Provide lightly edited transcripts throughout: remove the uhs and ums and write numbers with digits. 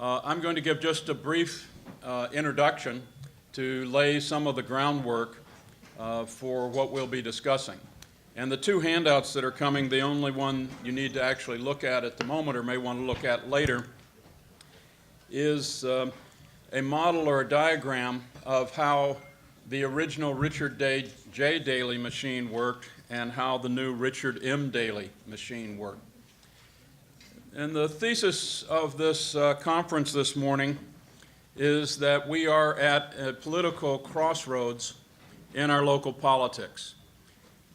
I'm going to give just a brief introduction to lay some of the groundwork for what we'll be discussing. And the two handouts that are coming, the only one you need to actually look at the moment or may want to look at later, is a model or a diagram of how the original Richard J. Daley machine worked and how the new Richard M. Daley machine worked. And the thesis of this conference this morning is that we are at a political crossroads in our local politics.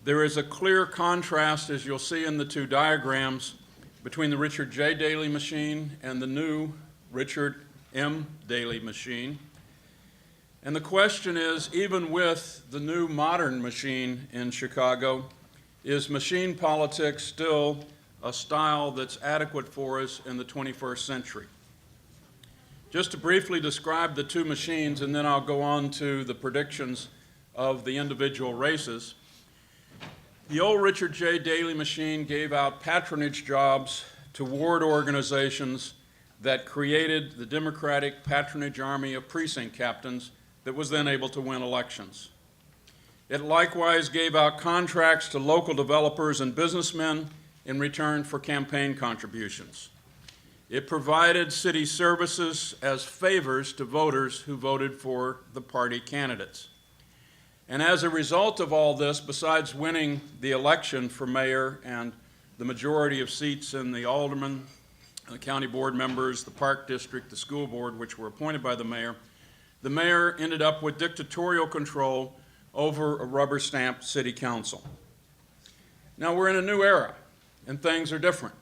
There is a clear contrast, as you'll see in the two diagrams, between the Richard J. Daley machine and the new Richard M. Daley machine. And the question is, even with the new modern machine in Chicago, is machine politics still a style that's adequate for us in the 21st century? Just to briefly describe the two machines, and then I'll go on to the predictions of the individual races. The old Richard J. Daley machine gave out patronage jobs to ward organizations that created the Democratic patronage army of precinct captains that was then able to win elections. It likewise gave out contracts to local developers and businessmen in return for campaign contributions. It provided city services as favors to voters who voted for the party candidates. And as a result of all this, besides winning the election for mayor and the majority of seats in the aldermen, the county board members, the park district, the school board, which were appointed by the mayor ended up with dictatorial control over a rubber-stamped city council. Now we're in a new era, and things are different.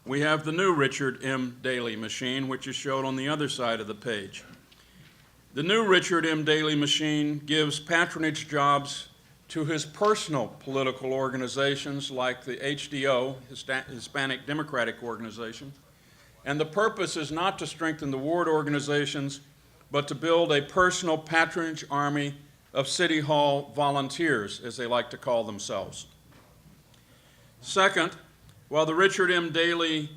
We have the new Richard M. Daley machine, which is shown on the other side of the page. The new Richard M. Daley machine gives patronage jobs to his personal political organizations like the HDO, Hispanic Democratic Organization, and the purpose is not to strengthen the ward organizations, but to build a personal patronage army of City Hall volunteers, as they like to call themselves. Second, while the Richard M. Daley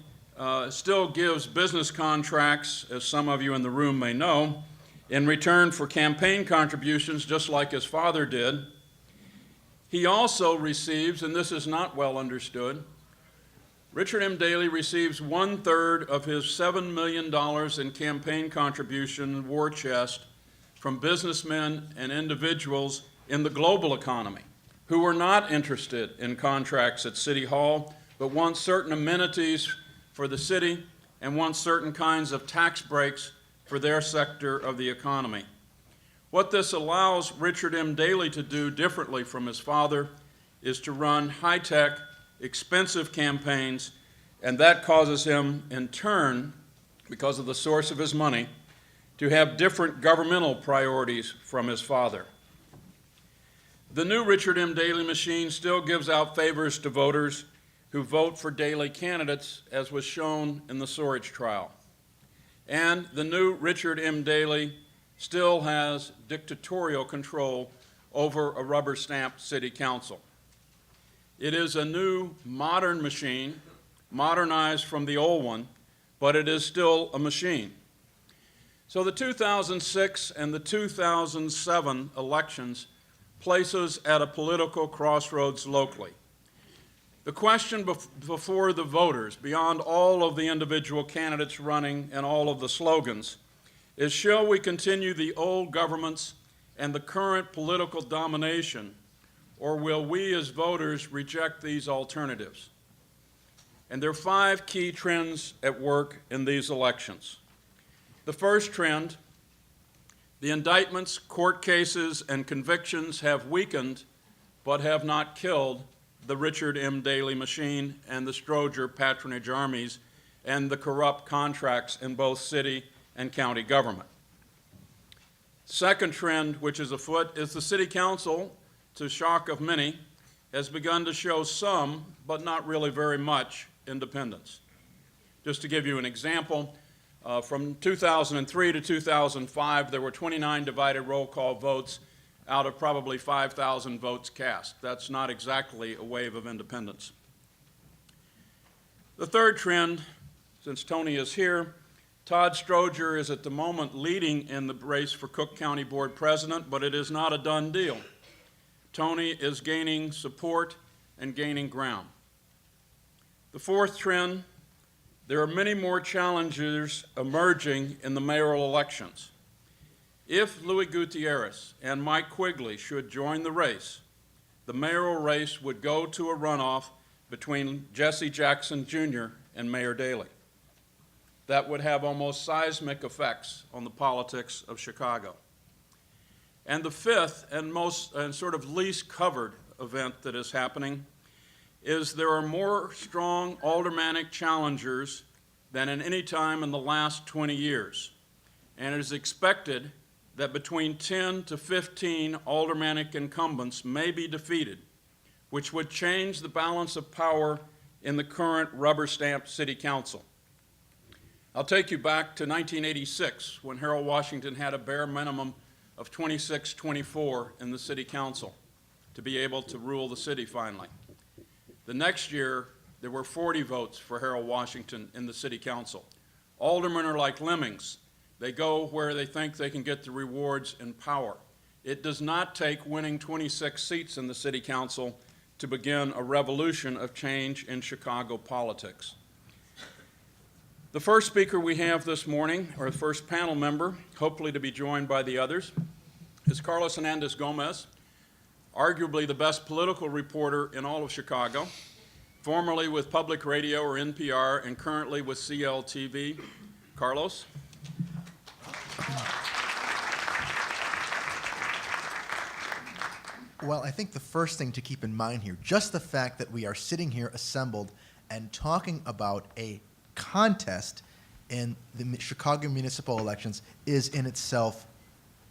still gives business contracts, as some of you in the room may know, in return for campaign contributions, just like his father did, he also receives, and this is not well understood, Richard M. Daley receives 1/3 of his $7 million in campaign contribution war chest from businessmen and individuals in the global economy who were not interested in contracts at City Hall, but want certain amenities for the city and want certain kinds of tax breaks for their sector of the economy. What this allows Richard M. Daley to do differently from his father is to run high-tech, expensive campaigns, and that causes him, in turn, because of the source of his money, to have different governmental priorities from his father. The new Richard M. Daley machine still gives out favors to voters who vote for Daley candidates, as was shown in the Sorich trial. And the new Richard M. Daley still has dictatorial control over a rubber-stamped city council. It is a new, modern machine, modernized from the old one, but it is still a machine. So the 2006 and the 2007 elections place us at a political crossroads locally. The question before the voters, beyond all of the individual candidates running and all of the slogans, is shall we continue the old governments and the current political domination, or will we as voters reject these alternatives? And there are 5 key trends at work in these elections. The first trend, the indictments, court cases, and convictions have weakened but have not killed the Richard M. Daley machine and the Stroger patronage armies and the corrupt contracts in both city and county government. Second trend, which is afoot, is the city council, to shock of many, has begun to show some, but not really very much, independence. Just to give you an example, from 2003 to 2005, there were 29 divided roll call votes out of probably 5,000 votes cast. That's not exactly a wave of independence. The third trend, since Tony is here, Todd Stroger is at the moment leading in the race for Cook County Board President, but it is not a done deal. Tony is gaining support and gaining ground. The fourth trend, there are many more challengers emerging in the mayoral elections. If Luis Gutierrez and Mike Quigley should join the race, the mayoral race would go to a runoff between Jesse Jackson Jr. and Mayor Daley. That would have almost seismic effects on the politics of Chicago. And the fifth and sort of least covered event that is happening is there are more strong aldermanic challengers than at any time in the last 20 years. And it is expected that between 10 to 15 aldermanic incumbents may be defeated, which would change the balance of power in the current rubber-stamped city council. I'll take you back to 1986 when Harold Washington had a bare minimum of 26-24 in the city council to be able to rule the city finally. The next year, there were 40 votes for Harold Washington in the city council. Aldermen are like lemmings. They go where they think they can get the rewards and power. It does not take winning 26 seats in the city council to begin a revolution of change in Chicago politics. The first speaker we have this morning, or the first panel member, hopefully to be joined by the others, is Carlos Hernandez Gomez, arguably the best political reporter in all of Chicago, formerly with Public Radio or NPR and currently with CLTV. Carlos? Well, I think the first thing to keep in mind here, just the fact that we are sitting here assembled and talking about a contest in the Chicago municipal elections is in itself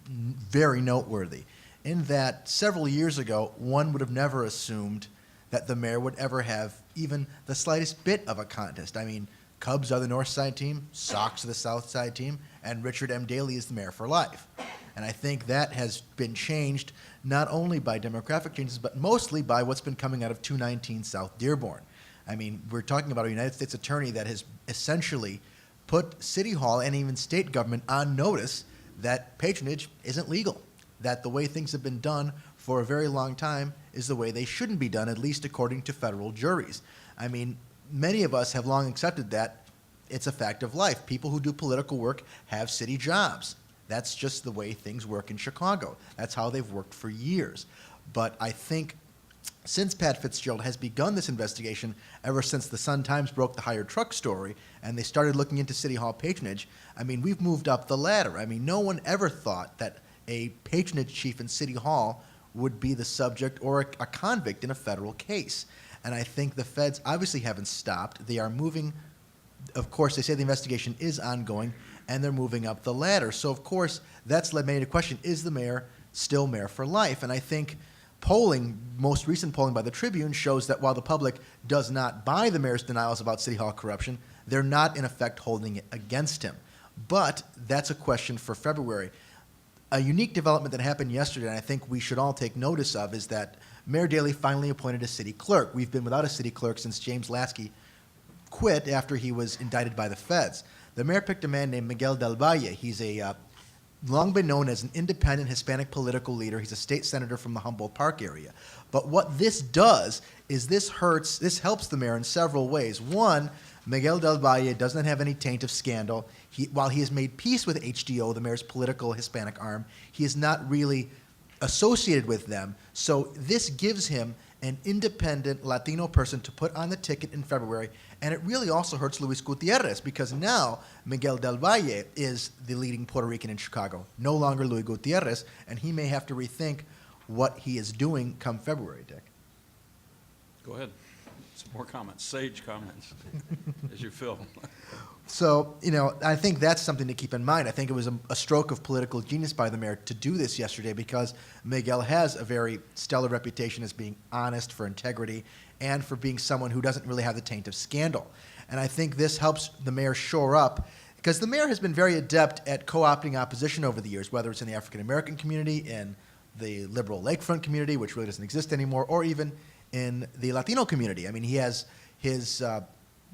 very noteworthy, in that several years ago, one would have never assumed that the mayor would ever have even the slightest bit of a contest. I mean, Cubs are the North Side team, Sox are the South Side team, and Richard M. Daley is the mayor for life. And I think that has been changed not only by demographic changes, but mostly by what's been coming out of 219 South Dearborn. I mean, we're talking about a United States attorney that has essentially put City Hall and even state government on notice that patronage isn't legal, that the way things have been done for a very long time is the way they shouldn't be done, at least according to federal juries. I mean, many of us have long accepted that it's a fact of life. People who do political work have city jobs. That's just the way things work in Chicago. That's how they've worked for years. But I think since Pat Fitzgerald has begun this investigation, ever since the Sun-Times broke the hired truck story and they started looking into City Hall patronage, I mean, we've moved up the ladder. I mean, no one ever thought that a patronage chief in City Hall would be the subject or a convict in a federal case. And I think the feds obviously haven't stopped. They are moving. Of course, they say the investigation is ongoing, and they're moving up the ladder. So, of course, that's led many to question, is the mayor still mayor for life? And I think polling, most recent polling by the Tribune, shows that while the public does not buy the mayor's denials about City Hall corruption, they're not, in effect, holding it against him. But that's a question for February. A unique development that happened yesterday, and I think we should all take notice of, is that Mayor Daley finally appointed a city clerk. We've been without a city clerk since James Lasky quit after he was indicted by the feds. The mayor picked a man named Miguel Del Valle. He's long been known as an independent Hispanic political leader. He's a state senator from the Humboldt Park area. But what this does is this helps the mayor in several ways. One, Miguel Del Valle doesn't have any taint of scandal. While he has made peace with HDO, the mayor's political Hispanic arm, he is not really associated with them. So this gives him an independent Latino person to put on the ticket in February. And it really also hurts Luis Gutierrez, because now Miguel Del Valle is the leading Puerto Rican in Chicago, no longer Luis Gutierrez, and he may have to rethink what he is doing come February, Dick. Go ahead. Some more comments, sage comments, as you feel. So, I think that's something to keep in mind. I think it was a stroke of political genius by the mayor to do this yesterday, because Miguel has a very stellar reputation as being honest, for integrity, and for being someone who doesn't really have the taint of scandal. And I think this helps the mayor shore up, because the mayor has been very adept at co-opting opposition over the years, whether it's in the African-American community, in the liberal lakefront community, which really doesn't exist anymore, or even in the Latino community. I mean, he has his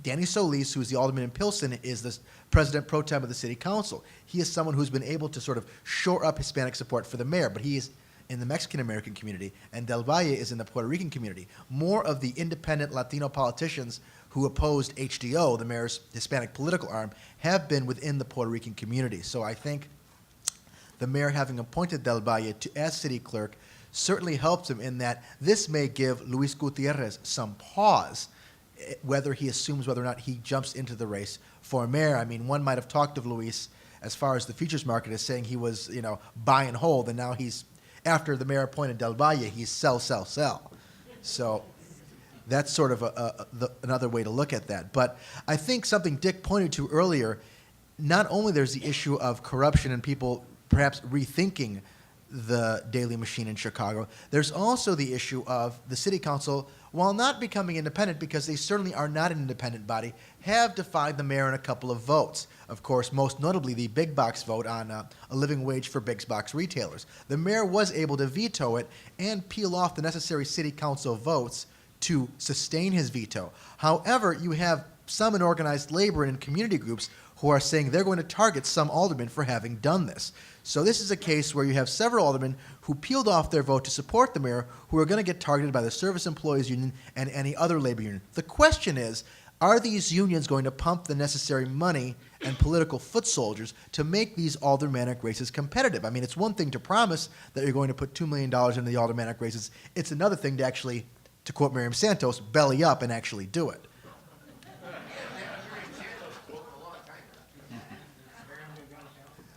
Danny Solis, who's the alderman in Pilsen, is the president pro tem of the city council. He is someone who's been able to sort of shore up Hispanic support for the mayor, but he is in the Mexican-American community, and Del Valle is in the Puerto Rican community. More of the independent Latino politicians who opposed HDO, the mayor's Hispanic political arm, have been within the Puerto Rican community. So I think the mayor having appointed Del Valle as city clerk certainly helps him in that this may give Luis Gutierrez some pause, whether he assumes whether or not he jumps into the race for mayor. I mean, one might have talked of Luis as far as the futures market as saying he was, buy and hold, and now he's, after the mayor appointed Del Valle, he's sell, sell, sell. So that's sort of another way to look at that. But I think something Dick pointed to earlier, not only there's the issue of corruption and people perhaps rethinking the daily machine in Chicago, there's also the issue of the city council, while not becoming independent, because they certainly are not an independent body, have defied the mayor in a couple of votes. Of course, most notably the big box vote on a living wage for big box retailers. The mayor was able to veto it and peel off the necessary city council votes to sustain his veto. However, you have some in organized labor and in community groups who are saying they're going to target some aldermen for having done this. So this is a case where you have several aldermen who peeled off their vote to support the mayor, who are going to get targeted by the Service Employees Union and any other labor union. The question is, are these unions going to pump the necessary money and political foot soldiers to make these aldermanic races competitive? I mean, it's one thing to promise that you're going to put $2 million into the aldermanic races. It's another thing to actually, to quote Miriam Santos, belly up and actually do it.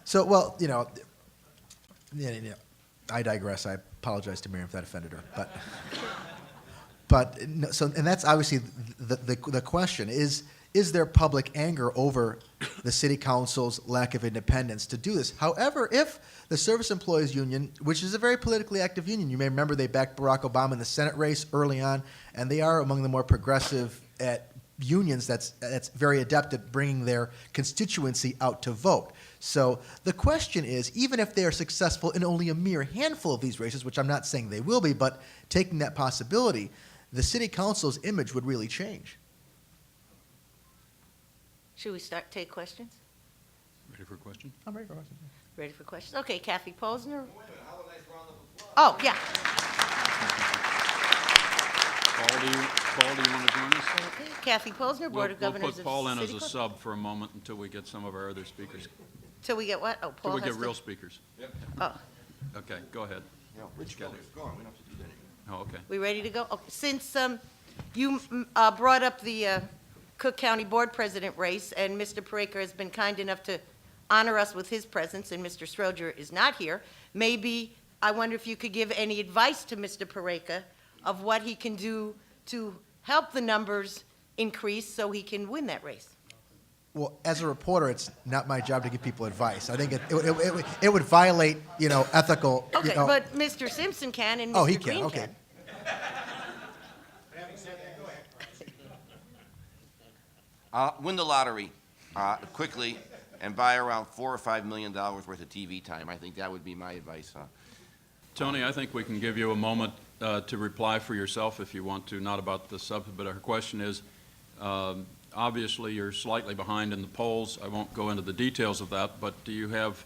So, well, I digress. I apologize to Miriam if that offended her. And that's obviously the question is there public anger over the city council's lack of independence to do this? However, if the Service Employees Union, which is a very politically active union, you may remember they backed Barack Obama in the Senate race early on, and they are among the more progressive unions that's very adept at bringing their constituency out to vote. So the question is, even if they are successful in only a mere handful of these races, which I'm not saying they will be, but taking that possibility, the city council's image would really change. Should we take questions? Ready for a question? I'm ready for questions. Ready for questions? Okay, Kathy Posner. Oh, yeah. Paul, do you want to join us? Okay, Kathy Posner, Board of Governors We'll of put Paul in as City a Clerk. sub for a moment until we get some of our other speakers. Till we get what? Oh, Till Paul we has get to. real speakers. Oh, Okay, go ahead. No, Rich Got Kelly's it. gone, we don't have to do that anymore. Oh, okay. we ready to go? Okay, since you brought up the Cook County Board President race, and Mr. Peraica has been kind enough to honor us with his presence, and Mr. Stroger is not here, maybe I wonder if you could give any advice to Mr. Peraica of what he can do to help the numbers increase so he can win that race. Well, as a reporter, it's not my job to give people advice. I think it would violate, ethical. Okay, but Mr. Simpson can and Mr. Oh, he Green can. Okay. can. Win the lottery quickly and buy around $4 or $5 million worth of TV time. I think that would be my advice. Tony, I think we can give you a moment to reply for yourself if you want to, not about the subject, but her question is, obviously you're slightly behind in the polls. I won't go into the details of that, but do you have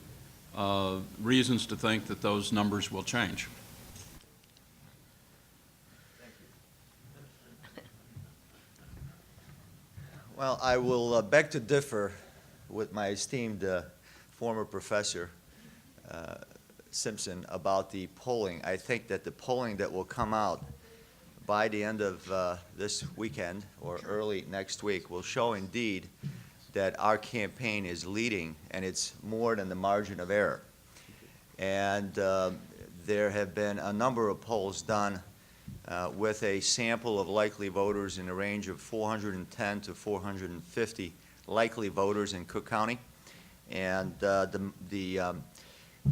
reasons to think that those numbers will change? Well, I will beg to differ with my esteemed former professor, Simpson, about the polling. I think that the polling that will come out by the end of this weekend or early next week will show indeed that our campaign is leading, and it's more than the margin of error. And there have been a number of polls done with a sample of likely voters in the range of 410 to 450 likely voters in Cook County. And the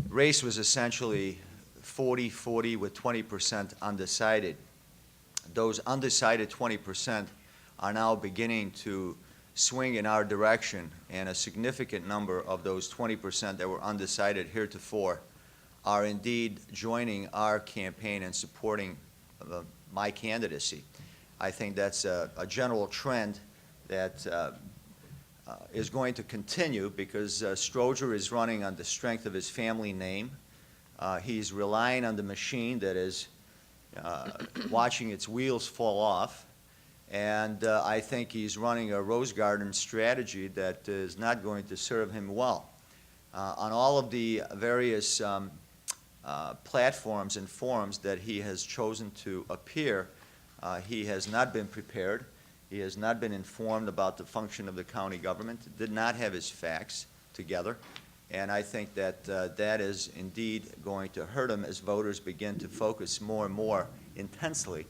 race was essentially 40-40 with 20% undecided. Those undecided 20% are now beginning to swing in our direction, and a significant number of those 20% that were undecided heretofore are indeed joining our campaign and supporting my candidacy. I think that's a general trend that is going to continue because Stroger is running on the strength of his family name. He's relying on the machine that is watching its wheels fall off. And I think he's running a Rose Garden strategy that is not going to serve him well. On all of the various platforms and forums that he has chosen to appear, he has not been prepared. He has not been informed about the function of the county government, did not have his facts together. And I think that that is indeed going to hurt him as voters begin to focus more and more intensely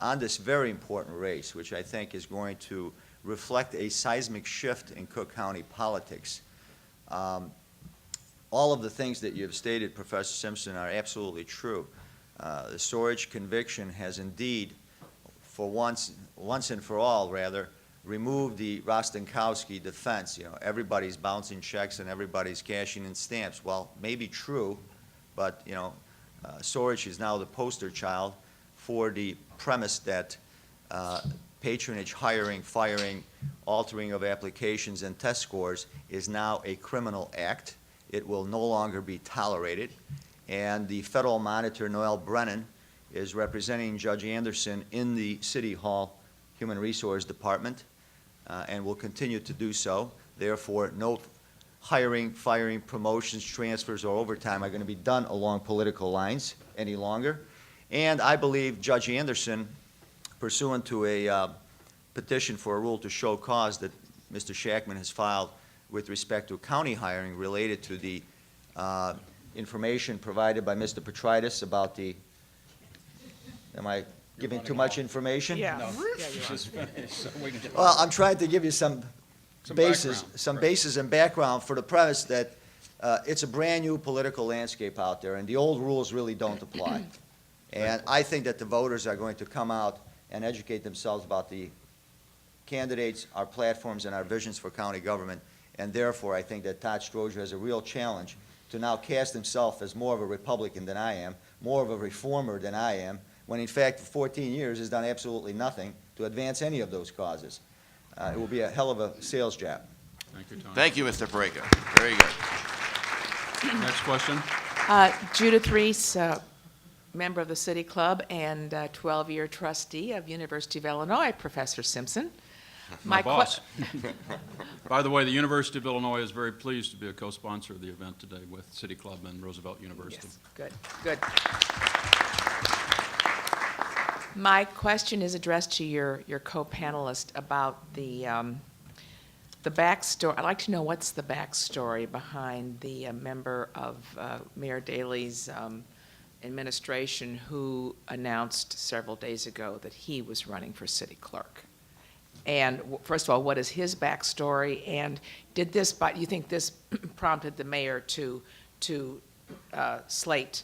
on this very important race, which I think is going to reflect a seismic shift in Cook County politics. All of the things that you have stated, Professor Simpson, are absolutely true. The Storage conviction has indeed, for once and for all, rather, removed the Rostenkowski defense. You know, everybody's bouncing checks and everybody's cashing in stamps. Well, maybe true, but, you know, Storage is now the poster child for the premise that patronage, hiring, firing, altering of applications and test scores is now a criminal act. It will no longer be tolerated. And the federal monitor, Noel Brennan, is representing Judge Anderson in the City Hall Human Resource Department and will continue to do so. Therefore, no hiring, firing, promotions, transfers, or overtime are going to be done along political lines any longer. And I believe Judge Anderson, pursuant to a petition for a rule to show cause that Mr. Shackman has filed with respect to county hiring related to the information provided by Mr. Petritis about the, am I giving too much information? Yeah. Just finish so we can- Well, I'm trying to give you some basis, background. some Right. basis and background for the premise that it's a brand-new political landscape out there, and the old rules really don't apply. And I think that the voters are going to come out and educate themselves about the candidates, our platforms, and our visions for county government. And therefore, I think that Todd Stroger has a real challenge to now cast himself as more of a Republican than I am, more of a reformer than I am, when in fact, for 14 years has done absolutely nothing to advance any of those causes. It will be a hell of a sales job. Thank you, Tom. Thank you, Mr. Peraica. Very good. Next question. Judith Reese, member of the City Club and 12-year trustee of University of Illinois, Professor Simpson. My que- boss. By the way, the University of Illinois is very pleased to be a co-sponsor of the event today with City Club and Roosevelt University. Yes, good, good. My question is addressed to your co-panelist about the backstory. I'd like to know what's the backstory behind the member of Mayor Daley's administration who announced several days ago that he was running for city clerk. And first of all, what is his backstory? And did this, you think this prompted the mayor to slate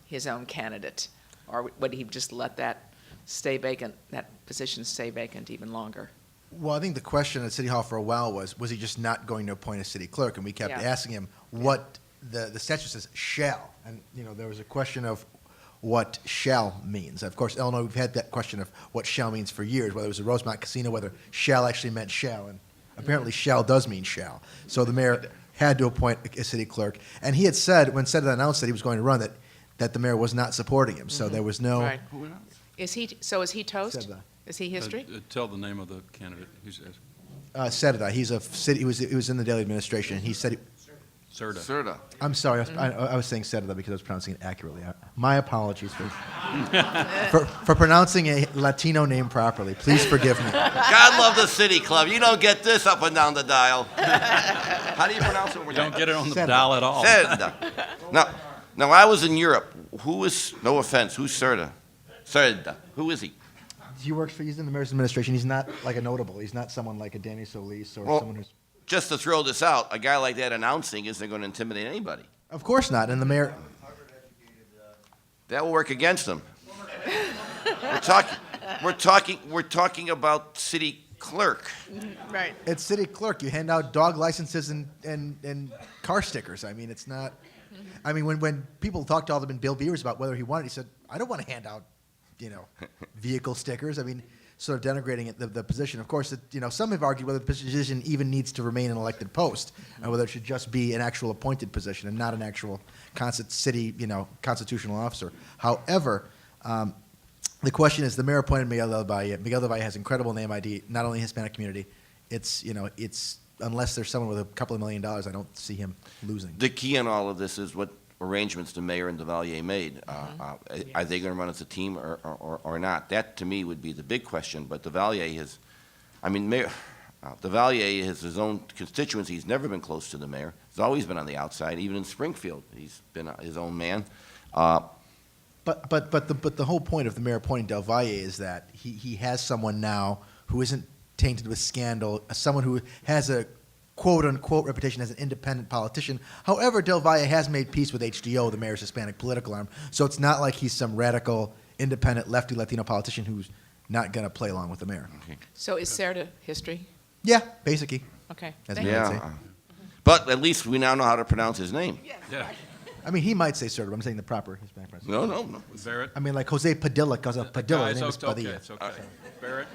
his own candidate? Or would he just let that stay vacant, that position stay vacant even longer? Well, I think the question at City Hall for a while was he just not going to appoint a city clerk? And we kept Yeah. asking him what the statute says, shall. And, you know, there was a question of what shall means. Of course, Illinois, we've had that question of what shall means for years, whether it was the Rosemont Casino, whether shall actually meant shall. And apparently shall does mean shall. So the mayor had to appoint a city clerk. And he had said, when Sedda announced that he was going to run, that the mayor was not supporting him. So there was no. Right. Is he toast? Sedda. Is he history? Tell the name of the candidate. Who's Sedda. He's a city. He was in the Daley administration. He said. Serta. Serta. I'm sorry. I was saying Sedda because I was pronouncing it accurately. My apologies for pronouncing a Latino name properly. Please forgive me. God love the City Club. You don't get this up and down the dial. How do you pronounce it? We don't get it on the Serta. dial at all. Serta. Now, I was in Europe. Who is, no offense, who's Serta? Serta. Who is he? He's in the mayor's administration. He's not like a notable. He's not someone like a Danny Solis or Well- someone who's. Just to throw this out, a guy like that announcing isn't going to intimidate anybody. Of course not. And the mayor. That will work against him. We're talking about city clerk. Right. It's city clerk. You hand out dog licenses and car stickers. I mean, it's not. I mean, when people talked to Alderman Bill Beavers about whether he wanted, he said, "I don't want to hand out, vehicle stickers." I mean, sort of denigrating the position. Of course, some have argued whether the position even needs to remain an elected post, and whether it should just be an actual appointed position and not an actual city, constitutional officer. However, the question is, the mayor appointed Miguel del Valle. Miguel del Valle has incredible name ID, not only in the Hispanic community. It's unless there's someone with a couple of $1 million, I don't see him losing. The key in all of this is what arrangements the mayor and DeValier made. Are they going to run as a team or not? That, to me, would be the big question. But DeValier DeValier has his own constituency. He's never been close to the mayor. He's always been on the outside. Even in Springfield, he's been his own man. But the whole point of the mayor appointing Del Valle is that he has someone now who isn't tainted with scandal, someone who has a quote-unquote reputation as an independent politician. However, Del Valle has made peace with HDO, the mayor's Hispanic political arm, so it's not like he's some radical, independent, lefty Latino politician who's not going to play along with the mayor. Okay. So is Serta history? Yeah, basically. Okay. As Thank we would you. say. Yeah. But at least we now know how to pronounce his name. Yeah. I mean, he might say Serta, but I'm saying the proper Hispanic president. No. Barrett? I mean, like Jose Padilla, because of Padilla, his name is It's okay, Padilla. it's okay. Barrett?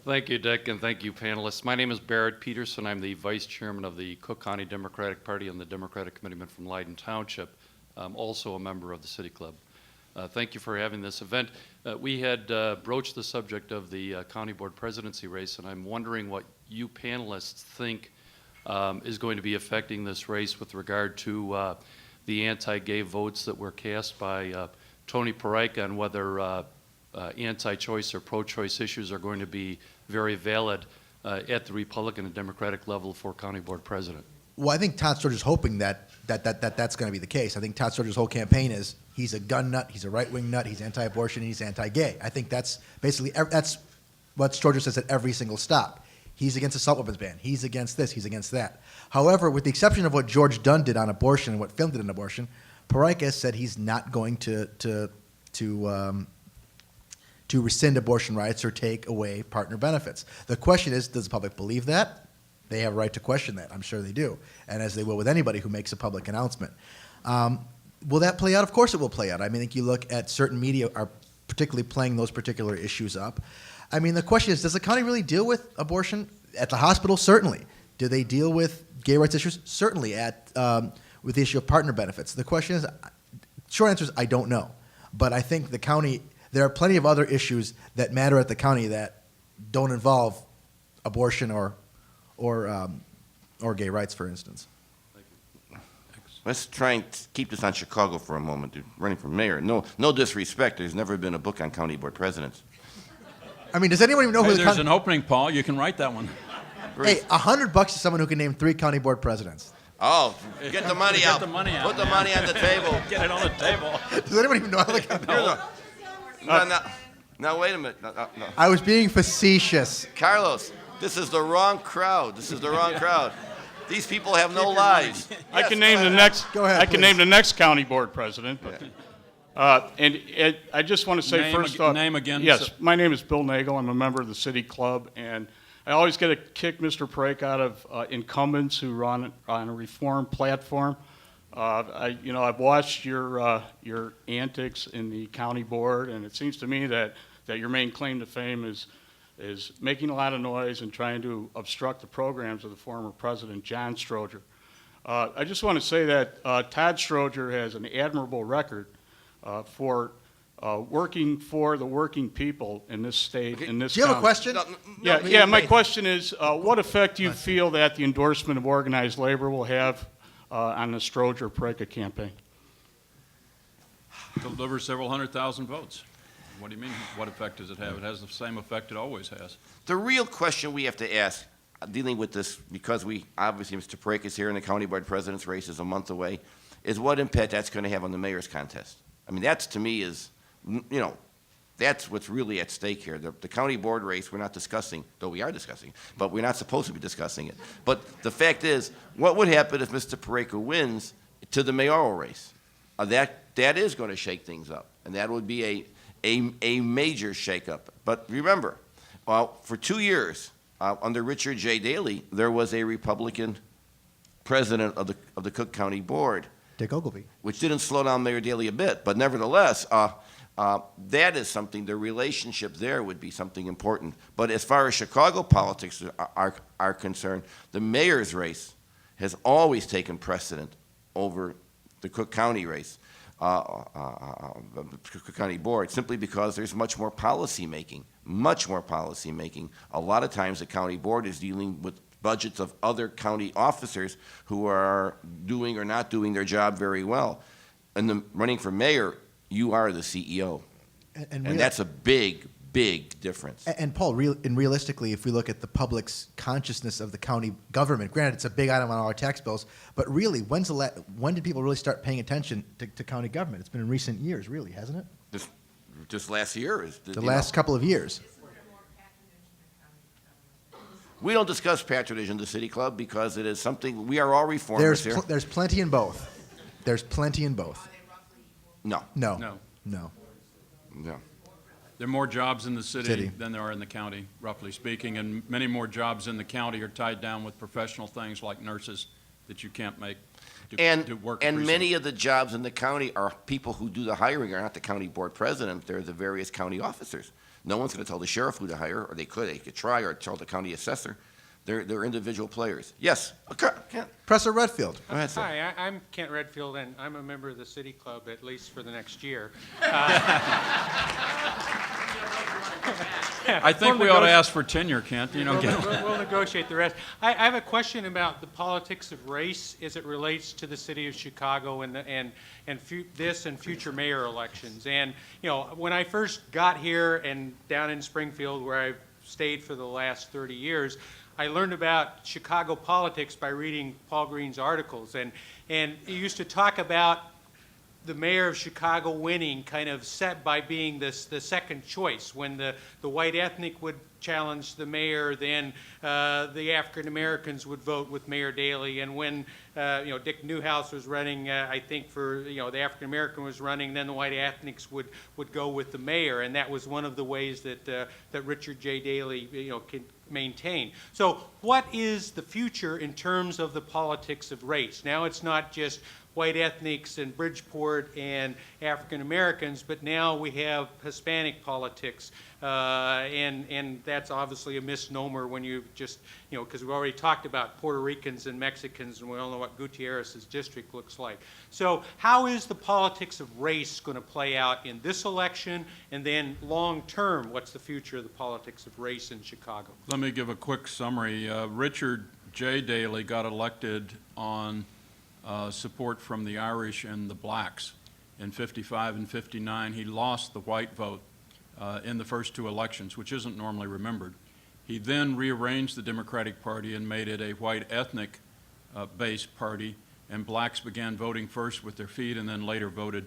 Thank you, Dick, and thank you, panelists. My name is Barrett Peterson. I'm the Vice Chairman of the Cook County Democratic Party and the Democratic Committeeman from Leyden Township. I'm also a member of the City Club. Thank you for having this event. We had broached the subject of the County Board presidency race, and I'm wondering what you panelists think is going to be affecting this race with regard to the anti-gay votes that were cast by Tony Peraica, and whether anti-choice or pro-choice issues are going to be very valid at the Republican and Democratic level for County Board President. Well, I think Todd Sturgeon's hoping that's going to be the case. I think Todd Sturgeon's whole campaign is he's a gun nut, he's a right-wing nut, he's anti-abortion, and he's anti-gay. I think that's basically that's what Sturgeon says at every single stop. He's against assault weapons ban. He's against this. He's against that. However, with the exception of what George Dunn did on abortion and what Phil did on abortion, Peraica said he's not going to rescind abortion rights or take away partner benefits. The question is, does the public believe that? They have a right to question that. I'm sure they do, and as they will with anybody who makes a public announcement. Will that play out? Of course it will play out. I mean, I think you look at certain media are particularly playing those particular issues up. I mean, the question is, does the county really deal with abortion? At the hospital, certainly. Do they deal with gay rights issues? Certainly. With the issue of partner benefits. The question is, short answer is, I don't know. But I think the county, there are plenty of other issues that matter at the county that don't involve abortion or gay rights, for instance. Let's try and keep this on Chicago for a moment. Dude. Running for mayor. No disrespect. There's never been a book on county board presidents. I mean, does anyone even know Hey, who the there's county... an opening, Paul. You can write that one. Hey, $100 to someone who can name 3 county board presidents. Oh, get the money Get out. the money out, Put the man. money on the table. Get it on the table. Does anyone even know how the county... Now, wait a minute. No. I was being facetious. Carlos, this is the wrong crowd. This is the wrong crowd. These people have no lives. I can name the next. Go ahead, I can please. name the next county board president. I just want to say first off. Name again. Yes, my name is Bill Nagel. I'm a member of the City Club, and I always get a kick, Mr. Peraica, out of incumbents who run on a reform platform. I've watched your antics in the county board, and it seems to me that your main claim to fame is making a lot of noise and trying to obstruct the programs of the former president, John Stroger. I just want to say that Todd Stroger has an admirable record for working for the working people in this state, in this Do you have a county. question? Yeah. My question is, what effect do you feel that the endorsement of organized labor will have on the Stroger-Peraica campaign? Deliver several 100,000 votes. What do you mean, what effect does it have? It has the same effect it always has. The real question we have to ask, dealing with this, because obviously Mr. Peraica is here and the county board president's race is a month away, is what impact that's going to have on the mayor's contest. I mean, that's to me is, that's what's really at stake here. The county board race, we're not discussing, though we are discussing, but we're not supposed to be discussing it. But the fact is, what would happen if Mr. Peraica wins to the mayoral race? That is going to shake things up, and that would be a major shakeup. But remember, for 2 years, under Richard J. Daley, there was a Republican president of the Cook County Board, Dick Ogilvy. which didn't slow down Mayor Daley a bit. But nevertheless, That is something, the relationship there would be something important. But as far as Chicago politics are concerned, the mayor's race has always taken precedent over the Cook County race, the Cook County Board, simply because there's much more policy making. A lot of times the county board is dealing with budgets of other county officers who are doing or not doing their job very well. And the running for mayor, you are the CEO. And that's a big, big difference. And Paul, realistically, if we look at the public's consciousness of the county government, granted it's a big item on our tax bills, but really, when did people really start paying attention to county government? It's been in recent years, really, hasn't it? Just last year is The last couple of years. We don't discuss patronage in the city club because it is something, we are all reformers here. There's plenty in both. There's plenty in both. No, No. No. No. no. There are more jobs in the city City. than there are in the county, roughly speaking, and many more jobs in the county are tied down with professional things like nurses that you can't make do work. And precinct. many of the jobs in the county are people who do the hiring are not the county board president, they're the various county officers. No one's going to tell the sheriff who to hire, or they could try, or tell the county assessor. They're individual players. Yes, okay, Kent. Professor Redfield. Go ahead, sir. Hi, I'm Kent Redfield, and I'm a member of the City Club, at least for the next year. I think we ought to ask for tenure, Kent. You know, We'll negotiate the rest. I have a question about the politics of race as it relates to the city of Chicago and this and future mayor elections. And, you know, when I first got here and down in Springfield, where I've stayed for the last 30 years, I learned about Chicago politics by reading Paul Green's articles. And he used to talk about the mayor of Chicago winning kind of set by being the second choice. When the white ethnic would challenge the mayor, then the African Americans would vote with Mayor Daley. And when Dick Newhouse was running, I think for the African American was running, then the white ethnics would go with the mayor. And that was one of the ways that Richard J. Daley can maintain. So what is the future in terms of the politics of race? Now it's not just white ethnics in Bridgeport and African Americans, but now we have Hispanic politics, and that's obviously a misnomer when you just, because we've already talked about Puerto Ricans and Mexicans, and we all know what Gutierrez's district looks like. So how is the politics of race going to play out in this election, and then long term, what's the future of the politics of race in Chicago? let me give a quick summary. Richard J. Daley got elected on support from the Irish and the blacks in 55 and 59. He lost the white vote in the first two elections, which isn't normally remembered. He then rearranged the Democratic Party and made it a white ethnic based party, and blacks began voting first with their feet and then later voted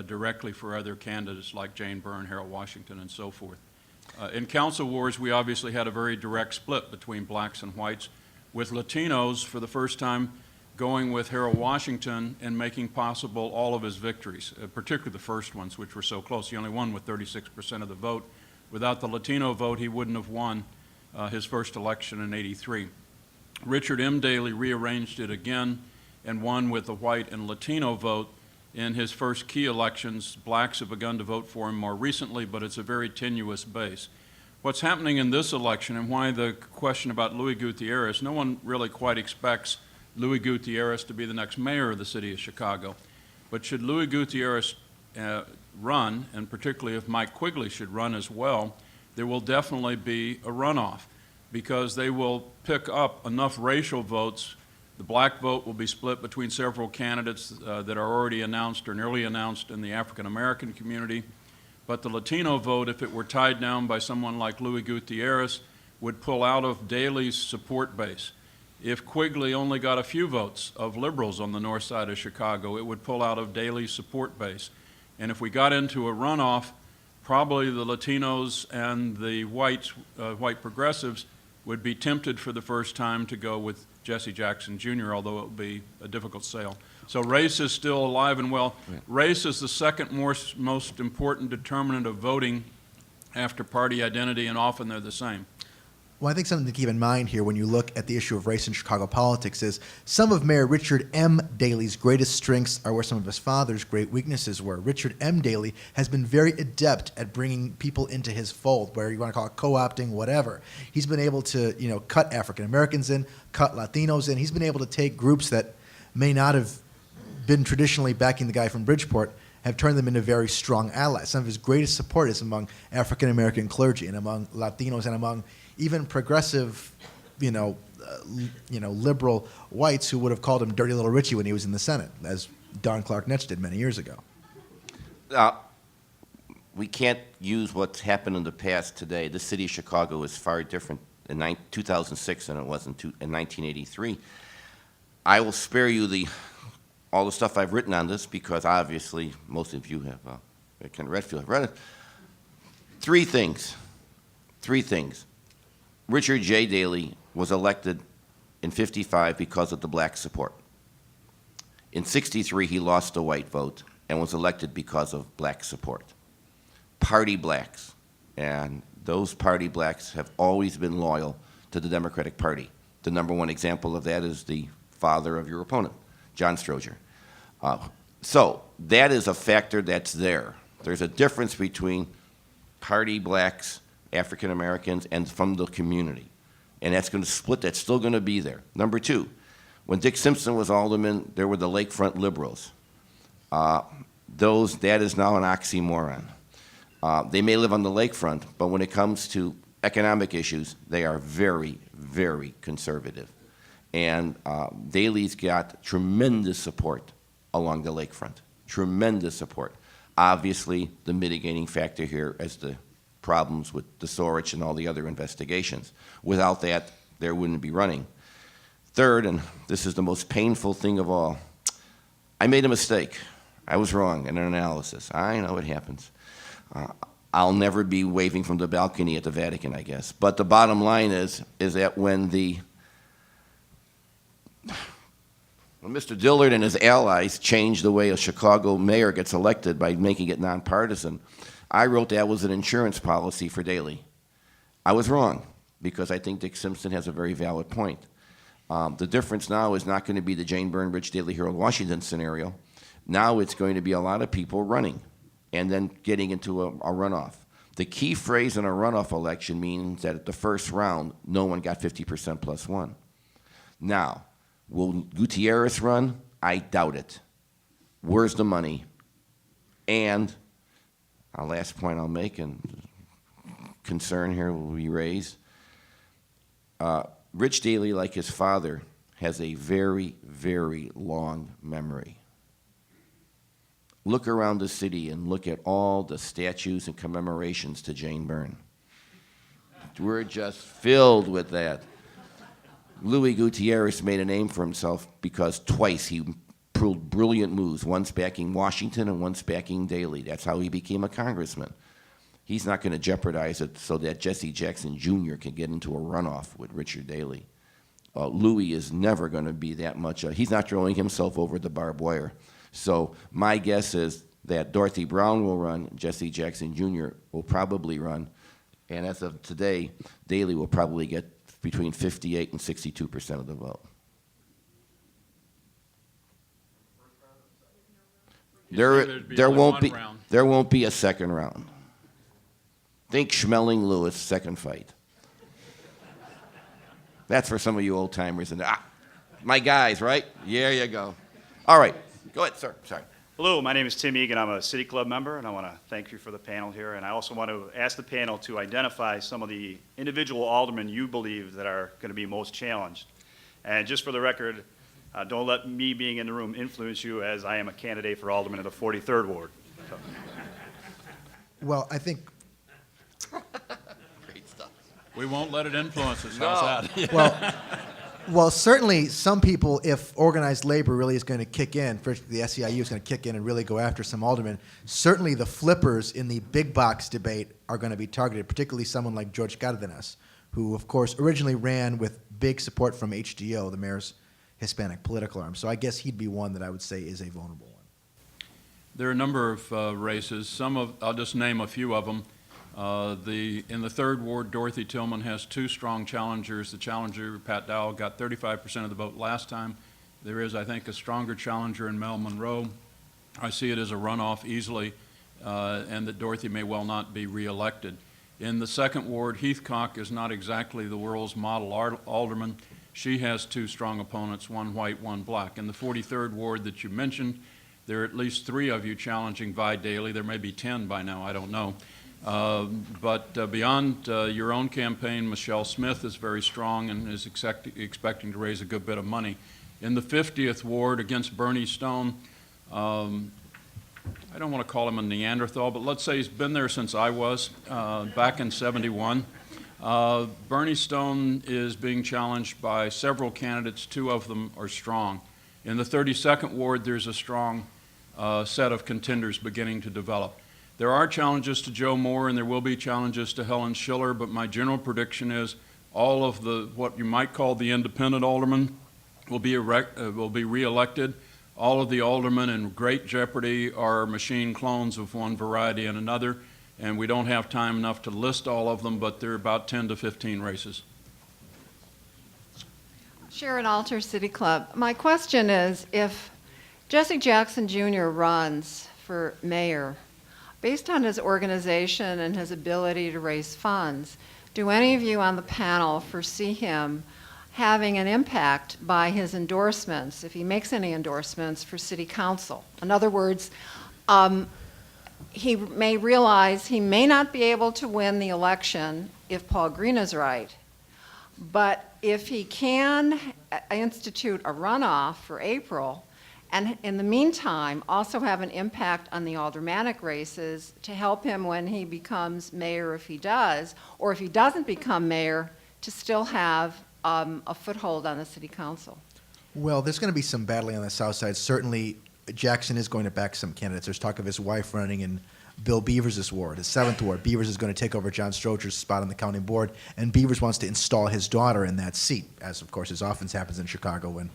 directly for other candidates like Jane Byrne, Harold Washington, and so forth. In council wars, we obviously had a very direct split between blacks and whites, with Latinos for the first time going with Harold Washington and making possible all of his victories, particularly the first ones, which were so close. He only won with 36% of the vote. Without the Latino vote, he wouldn't have won his first election in '83. Richard M. Daley rearranged it again and won with the white and Latino vote in his first key elections. Blacks have begun to vote for him more recently, but it's a very tenuous base. What's happening in this election, and why the question about Louis Gutierrez, no one really quite expects Louis Gutierrez to be the next mayor of the city of Chicago. But should Louis Gutierrez run, and particularly if Mike Quigley should run as well, there will definitely be a runoff because they will pick up enough racial votes. The black vote will be split between several candidates that are already announced or nearly announced in the African American community. But the Latino vote, if it were tied down by someone like Louis Gutierrez, would pull out of Daley's support base. If Quigley only got a few votes of liberals on the north side of Chicago, it would pull out of Daley's support base. And if we got into a runoff, probably the Latinos and the white progressives would be tempted for the first time to go with Jesse Jackson Jr., although it would be a difficult sale. So race is still alive and well. Race is the second most important determinant of voting after party identity, and often they're the same. Well, I think something to keep in mind here when you look at the issue of race in Chicago politics is some of Mayor Richard M. Daley's greatest strengths are where some of his father's great weaknesses were. Richard M. Daley has been very adept at bringing people into his fold, where you want to call it co-opting, whatever. He's been able to, cut African Americans in, cut Latinos in. He's been able to take groups that may not have been traditionally backing the guy from Bridgeport, have turned them into very strong allies. Some of his greatest support is among African American clergy and among Latinos and among even progressive, liberal whites who would have called him Dirty Little Richie when he was in the Senate, as Don Clark Netsch did many years ago. We can't use what's happened in the past today. The city of Chicago is far different in 2006 than it was in 1983. I will spare you all the stuff I've written on this because obviously most of you have, Ken Redfield have read it. Three things. Richard J. Daley was elected in '55 because of the black support. In '63, he lost the white vote and was elected because of black support. Party blacks, and those party blacks have always been loyal to the Democratic Party. The number one example of that is the father of your opponent, John Stroger. So that is a factor that's there. There's a difference between party blacks, African Americans, and from the community. And that's going to split, that's still going to be there. Number two, when Dick Simpson was alderman, there were the lakefront liberals. That is now an oxymoron. They may live on the lakefront, but when it comes to economic issues, they are very, very conservative. And Daley's got tremendous support along the lakefront, tremendous support. Obviously, the mitigating factor here is the problems with the Sorich and all the other investigations. Without that, there wouldn't be running. Third, and this is the most painful thing of all, I made a mistake. I was wrong in an analysis. I know it happens. I'll never be waving from the balcony at the Vatican, I guess. But the bottom line is that when Mr. Dillard and his allies changed the way a Chicago mayor gets elected by making it nonpartisan, I wrote that was an insurance policy for Daley. I was wrong, because I think Dick Simpson has a very valid point. The difference now is not going to be the Jane Byrne, Rich Daley, Harold Washington scenario. Now it's going to be a lot of people running and then getting into a runoff. The key phrase in a runoff election means that at the first round, no one got 50% plus one. Now, will Gutierrez run? I doubt it. Where's the money? And our last point I'll make, and concern here will be raised, Rich Daley, like his father, has a very, very long memory. Look around the city and look at all the statues and commemorations to Jane Byrne. We're just filled with that. Louis Gutierrez made a name for himself because twice he pulled brilliant moves, once backing Washington and once backing Daley. That's how he became a congressman. He's not going to jeopardize it so that Jesse Jackson Jr. can get into a runoff with Richard Daley. Louis is never going to be that much. He's not throwing himself over the barbed wire. So my guess is that Dorothy Brown will run, Jesse Jackson Jr. will probably run, and as of today, Daley will probably get between 58 and 62% of the vote. There won't be a second round. Think Schmeling-Lewis second fight. That's for some of you old timers and my guys, right? There you go. All right, go ahead, sir. Sorry. Hello, my name is Tim Egan. I'm a City Club member, and I want to thank you for the panel here. And I also want to ask the panel to identify some of the individual aldermen you believe that are going to be most challenged. And just for the record, don't let me being in the room influence you, as I am a candidate for alderman of the 43rd Ward. So. Well, I think Great stuff. We won't let it influence us. How's that? Well, certainly some people, if organized labor really is going to kick in, first the SEIU is going to kick in and really go after some aldermen, certainly the flippers in the big box debate are going to be targeted, particularly someone like George Cardenas, who, of course, originally ran with big support from HDO, the mayor's Hispanic political arm. So I guess he'd be one that I would say is a vulnerable one. There are a number of races. I'll just name a few of them. In the third ward, Dorothy Tillman has two strong challengers. The challenger, Pat Dowell, got 35% of the vote last time. There is, I think, a stronger challenger in Mel Monroe. I see it as a runoff easily, and that Dorothy may well not be reelected. In the second ward, Heathcock is not exactly the world's model alderman. She has two strong opponents, one white, one black. In the 43rd ward that you mentioned, there are at least 3 of you challenging Vi Daley. There may be 10 by now, I don't know. But beyond your own campaign, Michelle Smith is very strong and is expecting to raise a good bit of money. In the 50th ward against Bernie Stone, I don't want to call him a Neanderthal, but let's say he's been there since I was, back in '71. Bernie Stone is being challenged by several candidates. 2 of them are strong. In the 32nd ward, there's a strong set of contenders beginning to develop. There are challenges to Joe Moore, and there will be challenges to Helen Schiller, but my general prediction is all of the, what you might call the independent aldermen, will be reelected. All of the aldermen in great jeopardy are machine clones of one variety and another, and we don't have time enough to list all of them, but there are about 10 to 15 races. Sharon Alter, City Club. My question is, if Jesse Jackson Jr. runs for mayor, based on his organization and his ability to raise funds, do any of you on the panel foresee him having an impact by his endorsements, if he makes any endorsements for city council? In other words, he may realize he may not be able to win the election if Paul Green is right, but if he can institute a runoff for April, and in the meantime also have an impact on the aldermanic races to help him when he becomes mayor, if he does, or if he doesn't become mayor, to still have a foothold on the city council. Well, there's going to be some battling on the south side. Certainly, Jackson is going to back some candidates. There's talk of his wife running in Bill Beavers' ward, his 7th ward. Beavers is going to take over John Stroger's spot on the county board, and Beavers wants to install his daughter in that seat, as of course as often happens in Chicago when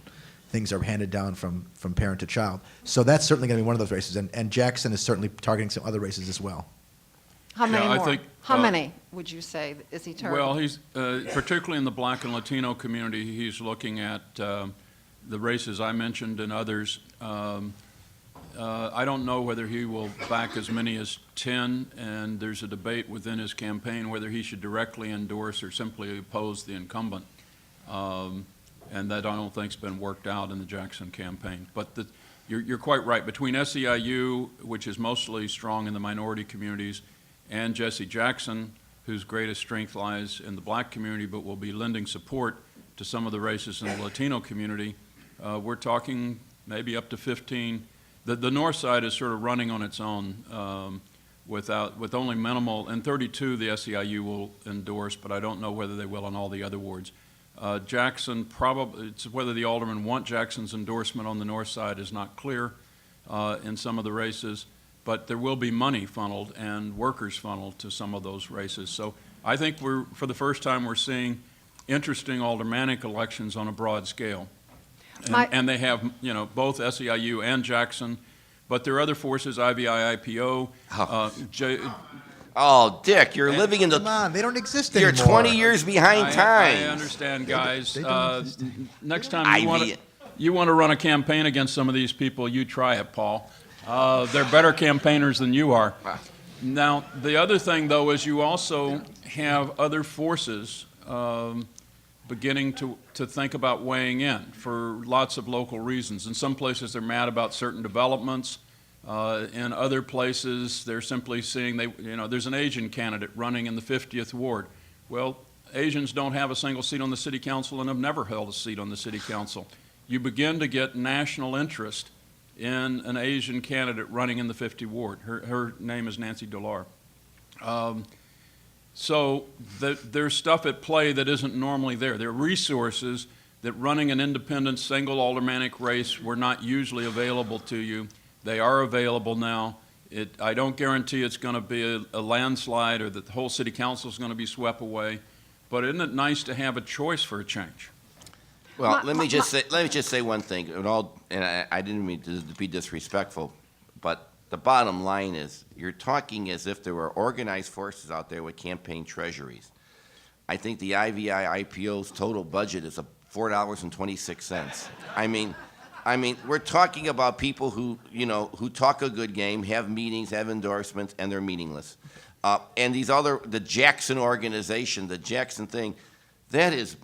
things are handed down from parent to child. So that's certainly going to be one of those races, and Jackson is certainly targeting some other races as well. How many I more? think, How many would you say is he targeting? Well, he's, particularly in the black and Latino community, he's looking at the races I mentioned and others. I don't know whether he will back as many as 10, and there's a debate within his campaign whether he should directly endorse or simply oppose the incumbent. And that I don't think's been worked out in the Jackson campaign. But you're quite right. Between SEIU, which is mostly strong in the minority communities, and Jesse Jackson, whose greatest strength lies in the black community but will be lending support to some of the races in the Latino community, we're talking maybe up to 15. The north side is sort of running on its own with only minimal, and 32 the SEIU will endorse, but I don't know whether they will on all the other wards. Jackson, probably, it's whether the aldermen want Jackson's endorsement on the north side is not clear in some of the races, but there will be money funneled and workers funneled to some of those races. So I think for the first time, we're seeing interesting aldermanic elections on a broad scale. And they have, both SEIU and Jackson, but there are other forces, IVI-IPO, Oh, Dick, you're living in Come the, on, they don't exist you're anymore. 20 years behind I time. understand, guys. They don't exist. Next time you want to run a campaign against some of these people, you try it, Paul. They're better campaigners than you are. Now, the other thing, though, is you also have other forces beginning to think about weighing in for lots of local reasons. In some places, they're mad about certain developments. In other places, they're simply seeing there's an Asian candidate running in the 50th ward. Well, Asians don't have a single seat on the city council and have never held a seat on the city council. You begin to get national interest in an Asian candidate running in the 50th ward. Her name is Nancy Dolar. So there's stuff at play that isn't normally there. There are resources that running an independent single aldermanic race were not usually available to you. They are available now. I don't guarantee it's going to be a landslide or that the whole city council is going to be swept away, but isn't it nice to have a choice for a change? Well, let me just say one thing. And I didn't mean to be disrespectful, but the bottom line is, you're talking as if there were organized forces out there with campaign treasuries. I think the IVI IPO's total budget is $4.26. I mean, we're talking about people who, who talk a good game, have meetings, have endorsements, and they're meaningless. And the Jackson organization, the Jackson thing, that is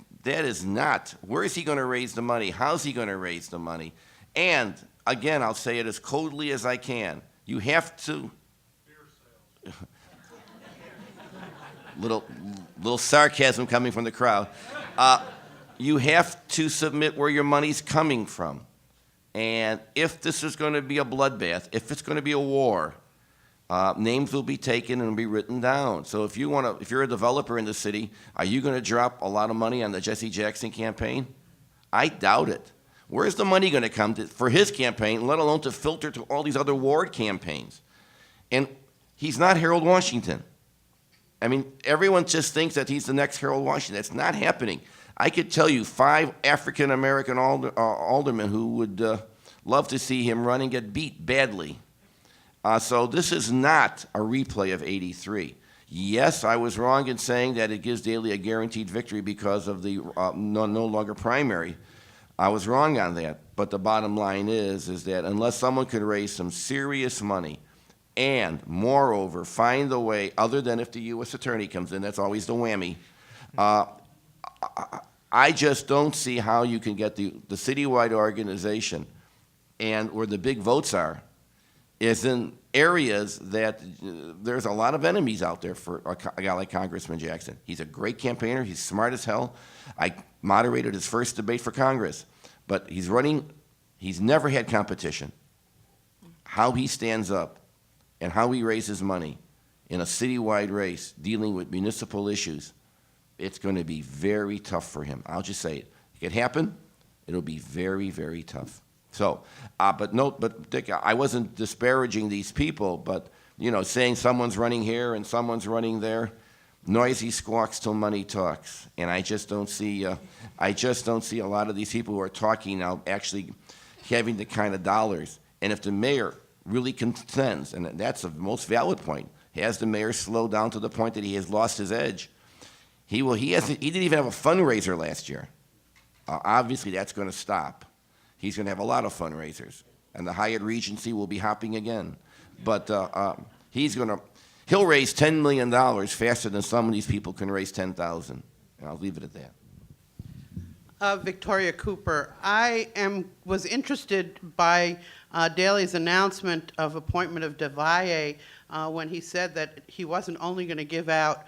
not. Where is he going to raise the money? How's he going to raise the money? And again, I'll say it as coldly as I can. You have to. little sarcasm coming from the crowd. You have to submit where your money's coming from. And if this is going to be a bloodbath, if it's going to be a war, names will be taken and be written down. So if you're a developer in the city, are you going to drop a lot of money on the Jesse Jackson campaign? I doubt it. Where's the money going to come for his campaign, let alone to filter to all these other ward campaigns? And he's not Harold Washington. I mean, everyone just thinks that he's the next Harold Washington. That's not happening. I could tell you 5 African-American aldermen who would love to see him run and get beat badly. So this is not a replay of '83. Yes, I was wrong in saying that it gives Daley a guaranteed victory because of the no longer primary. I was wrong on that. But the bottom line is that unless someone could raise some serious money and, moreover, find a way, other than if the U.S. attorney comes in, that's always the whammy, I just don't see how you can get the citywide organization, and where the big votes are, is in areas that there's a lot of enemies out there for a guy like Congressman Jackson. He's a great campaigner. He's smart as hell. I moderated his first debate for Congress, but he's never had competition. How he stands up and how he raises money in a citywide race dealing with municipal issues, it's going to be very tough for him. I'll just say it. It could happen. It'll be very, very tough. So, but Dick, I wasn't disparaging these people, but, saying someone's running here and someone's running there, noisy squawks till money talks. And I just don't see a lot of these people who are talking now actually having the kind of dollars. And if the mayor really contends, and that's the most valid point, has the mayor slowed down to the point that he has lost his edge? He didn't even have a fundraiser last year. Obviously, that's going to stop. He's going to have a lot of fundraisers, and the Hyatt Regency will be hopping again. But he'll raise $10 million faster than some of these people can raise 10,000. And I'll leave it at that. Victoria Cooper, I was interested by Daley's announcement of appointment of DeValle when he said that he wasn't only going to give out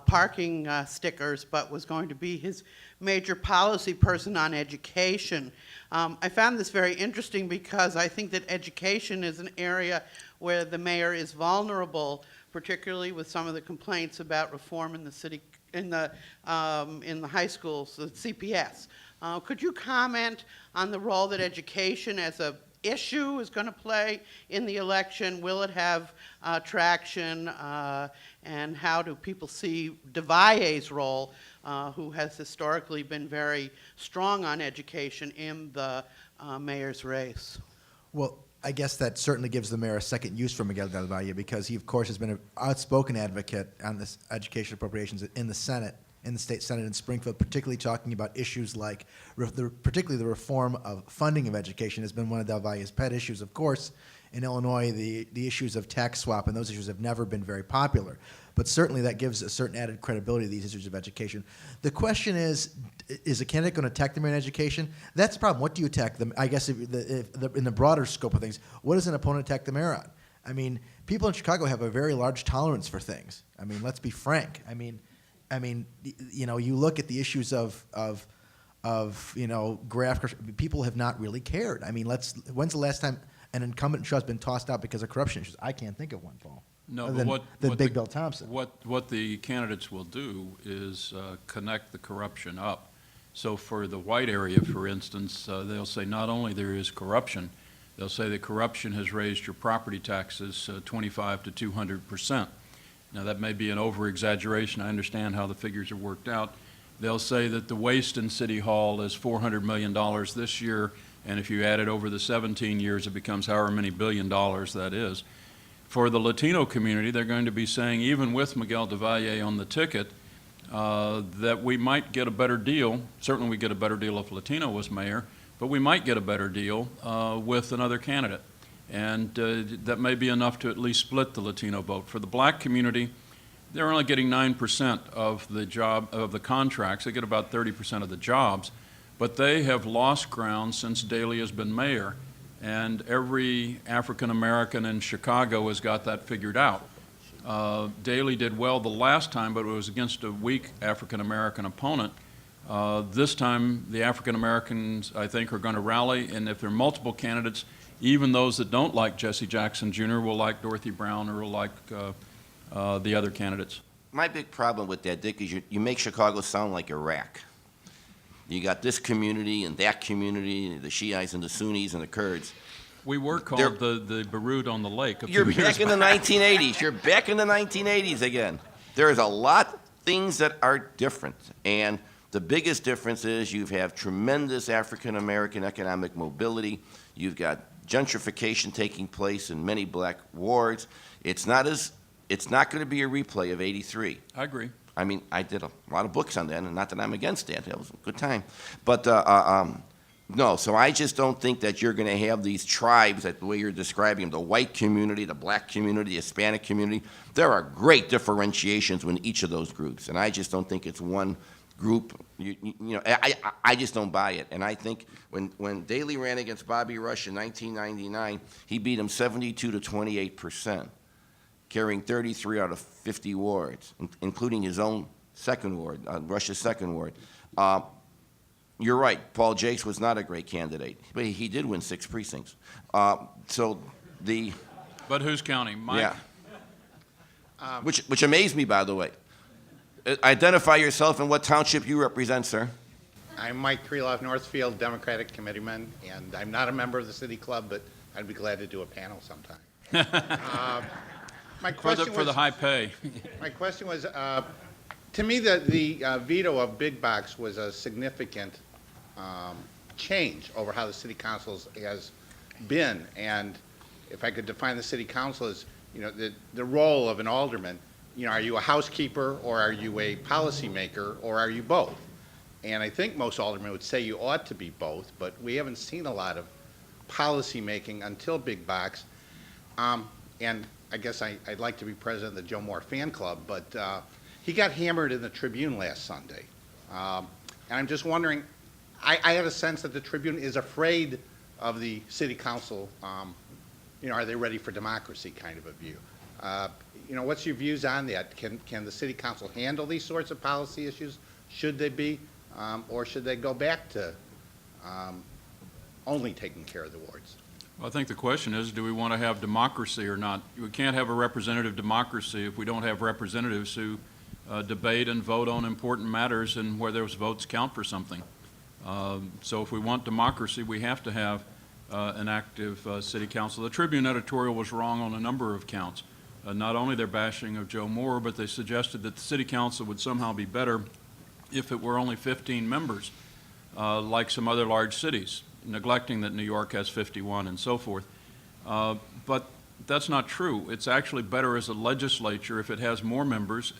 parking stickers, but was going to be his major policy person on education. I found this very interesting because I think that education is an area where the mayor is vulnerable, particularly with some of the complaints about reform in the city, in the high schools, the CPS. Could you comment on the role that education as a issue is going to play in the election? Will it have traction? And how do people see DeValle's role, who has historically been very strong on education in the mayor's race? Well, I guess that certainly gives the mayor a second use for Miguel Del Valle, because he, of course, has been an outspoken advocate on this education appropriations in the Senate, in the state Senate in Springfield, particularly talking about issues like, particularly the reform of funding of education has been one of Del Valle's pet issues. Of course, in Illinois, the issues of tax swap and those issues have never been very popular. But certainly that gives a certain added credibility to these issues of education. The question is a candidate going to attack the mayor in education? That's the problem. What do you attack them? I guess in the broader scope of things, what does an opponent attack the mayor on? I mean, people in Chicago have a very large tolerance for things. I mean, let's be frank. I mean, you look at the issues of graft. People have not really cared. I mean, when's the last time an incumbent has been tossed out because of corruption issues? I can't think of one, Paul. No, other but than Big Bill Thompson. What the candidates will do is connect the corruption up. So for the white area, for instance, they'll say not only there is corruption, they'll say that corruption has raised your property taxes 25 to 200%. Now, that may be an over-exaggeration. I understand how the figures are worked out. They'll say that the waste in City Hall is $400 million this year. and if you add it over the 17 years, it becomes however many $billion that is. For the Latino community, they're going to be saying, even with Miguel del Valle on the ticket, that we might get a better deal. Certainly we get a better deal if Latino was mayor, but we might get a better deal with another candidate. And that may be enough to at least split the Latino vote. For the black community, they're only getting 9% of the contracts. They get about 30% of the jobs, but they have lost ground since Daley has been mayor. And every African American in Chicago has got that figured out. Daley did well the last time, but it was against a weak African American opponent. This time, the African Americans, I think, are going to rally, and if there are multiple candidates, even those that don't like Jesse Jackson Jr. will like Dorothy Brown or will like the other candidates. My big problem with that, Dick, is you make Chicago sound like Iraq. You got this community and that community, the Shiites and the Sunnis and the Kurds. We were called the Beirut on the lake. You're back in the 1980s. You're back in the 1980s again. There is a lot of things that are different, and the biggest difference is you have tremendous African-American economic mobility. You've got gentrification taking place in many black wards. It's not going to be a replay of '83. I agree. I mean, I did a lot of books on that, and not that I'm against that. It was a good time. But no, so I just don't think that you're going to have these tribes, that the way you're describing them, the white community, the black community, the Hispanic community. There are great differentiations within each of those groups, and I just don't think it's one group. I just don't buy it. And I think when Daley ran against Bobby Rush in 1999, he beat him 72 to 28%. Carrying 33 out of 50 wards, including his own second ward, Rush's second ward. You're right, Paul Jakes was not a great candidate, but he did win 6 precincts. But who's counting, Mike? Yeah. Which amazed me, by the way. Identify yourself and what township you represent, sir. I'm Mike Kreloff, Northfield Democratic Committeeman, and I'm not a member of the City Club, but I'd be glad to do a panel sometime. My question for the high pay. My question was, to me, the veto of big box was a significant change over how the city council has been. And if I could define the city council as, the role of an alderman, are you a housekeeper, or are you a policymaker, or are you both? And I think most aldermen would say you ought to be both, but we haven't seen a lot of policymaking until big box. And I guess I'd like to be president of the Joe Moore fan club, but he got hammered in the Tribune last Sunday. And I'm just wondering, I have a sense that the Tribune is afraid of the city council. Are they ready for democracy kind of a view? What's your views on that? Can the city council handle these sorts of policy issues? Should they be? Or should they go back to only taking care of the wards? Well, I think the question is, do we want to have democracy or not? We can't have a representative democracy if we don't have representatives who debate and vote on important matters and where those votes count for something. So if we want democracy, we have to have an active city council. The Tribune editorial was wrong on a number of counts. Not only their bashing of Joe Moore, but they suggested that the city council would somehow be better if it were only 15 members, like some other large cities, neglecting that New York has 51 and so forth. But that's not true. It's actually better as a legislature if it has more members.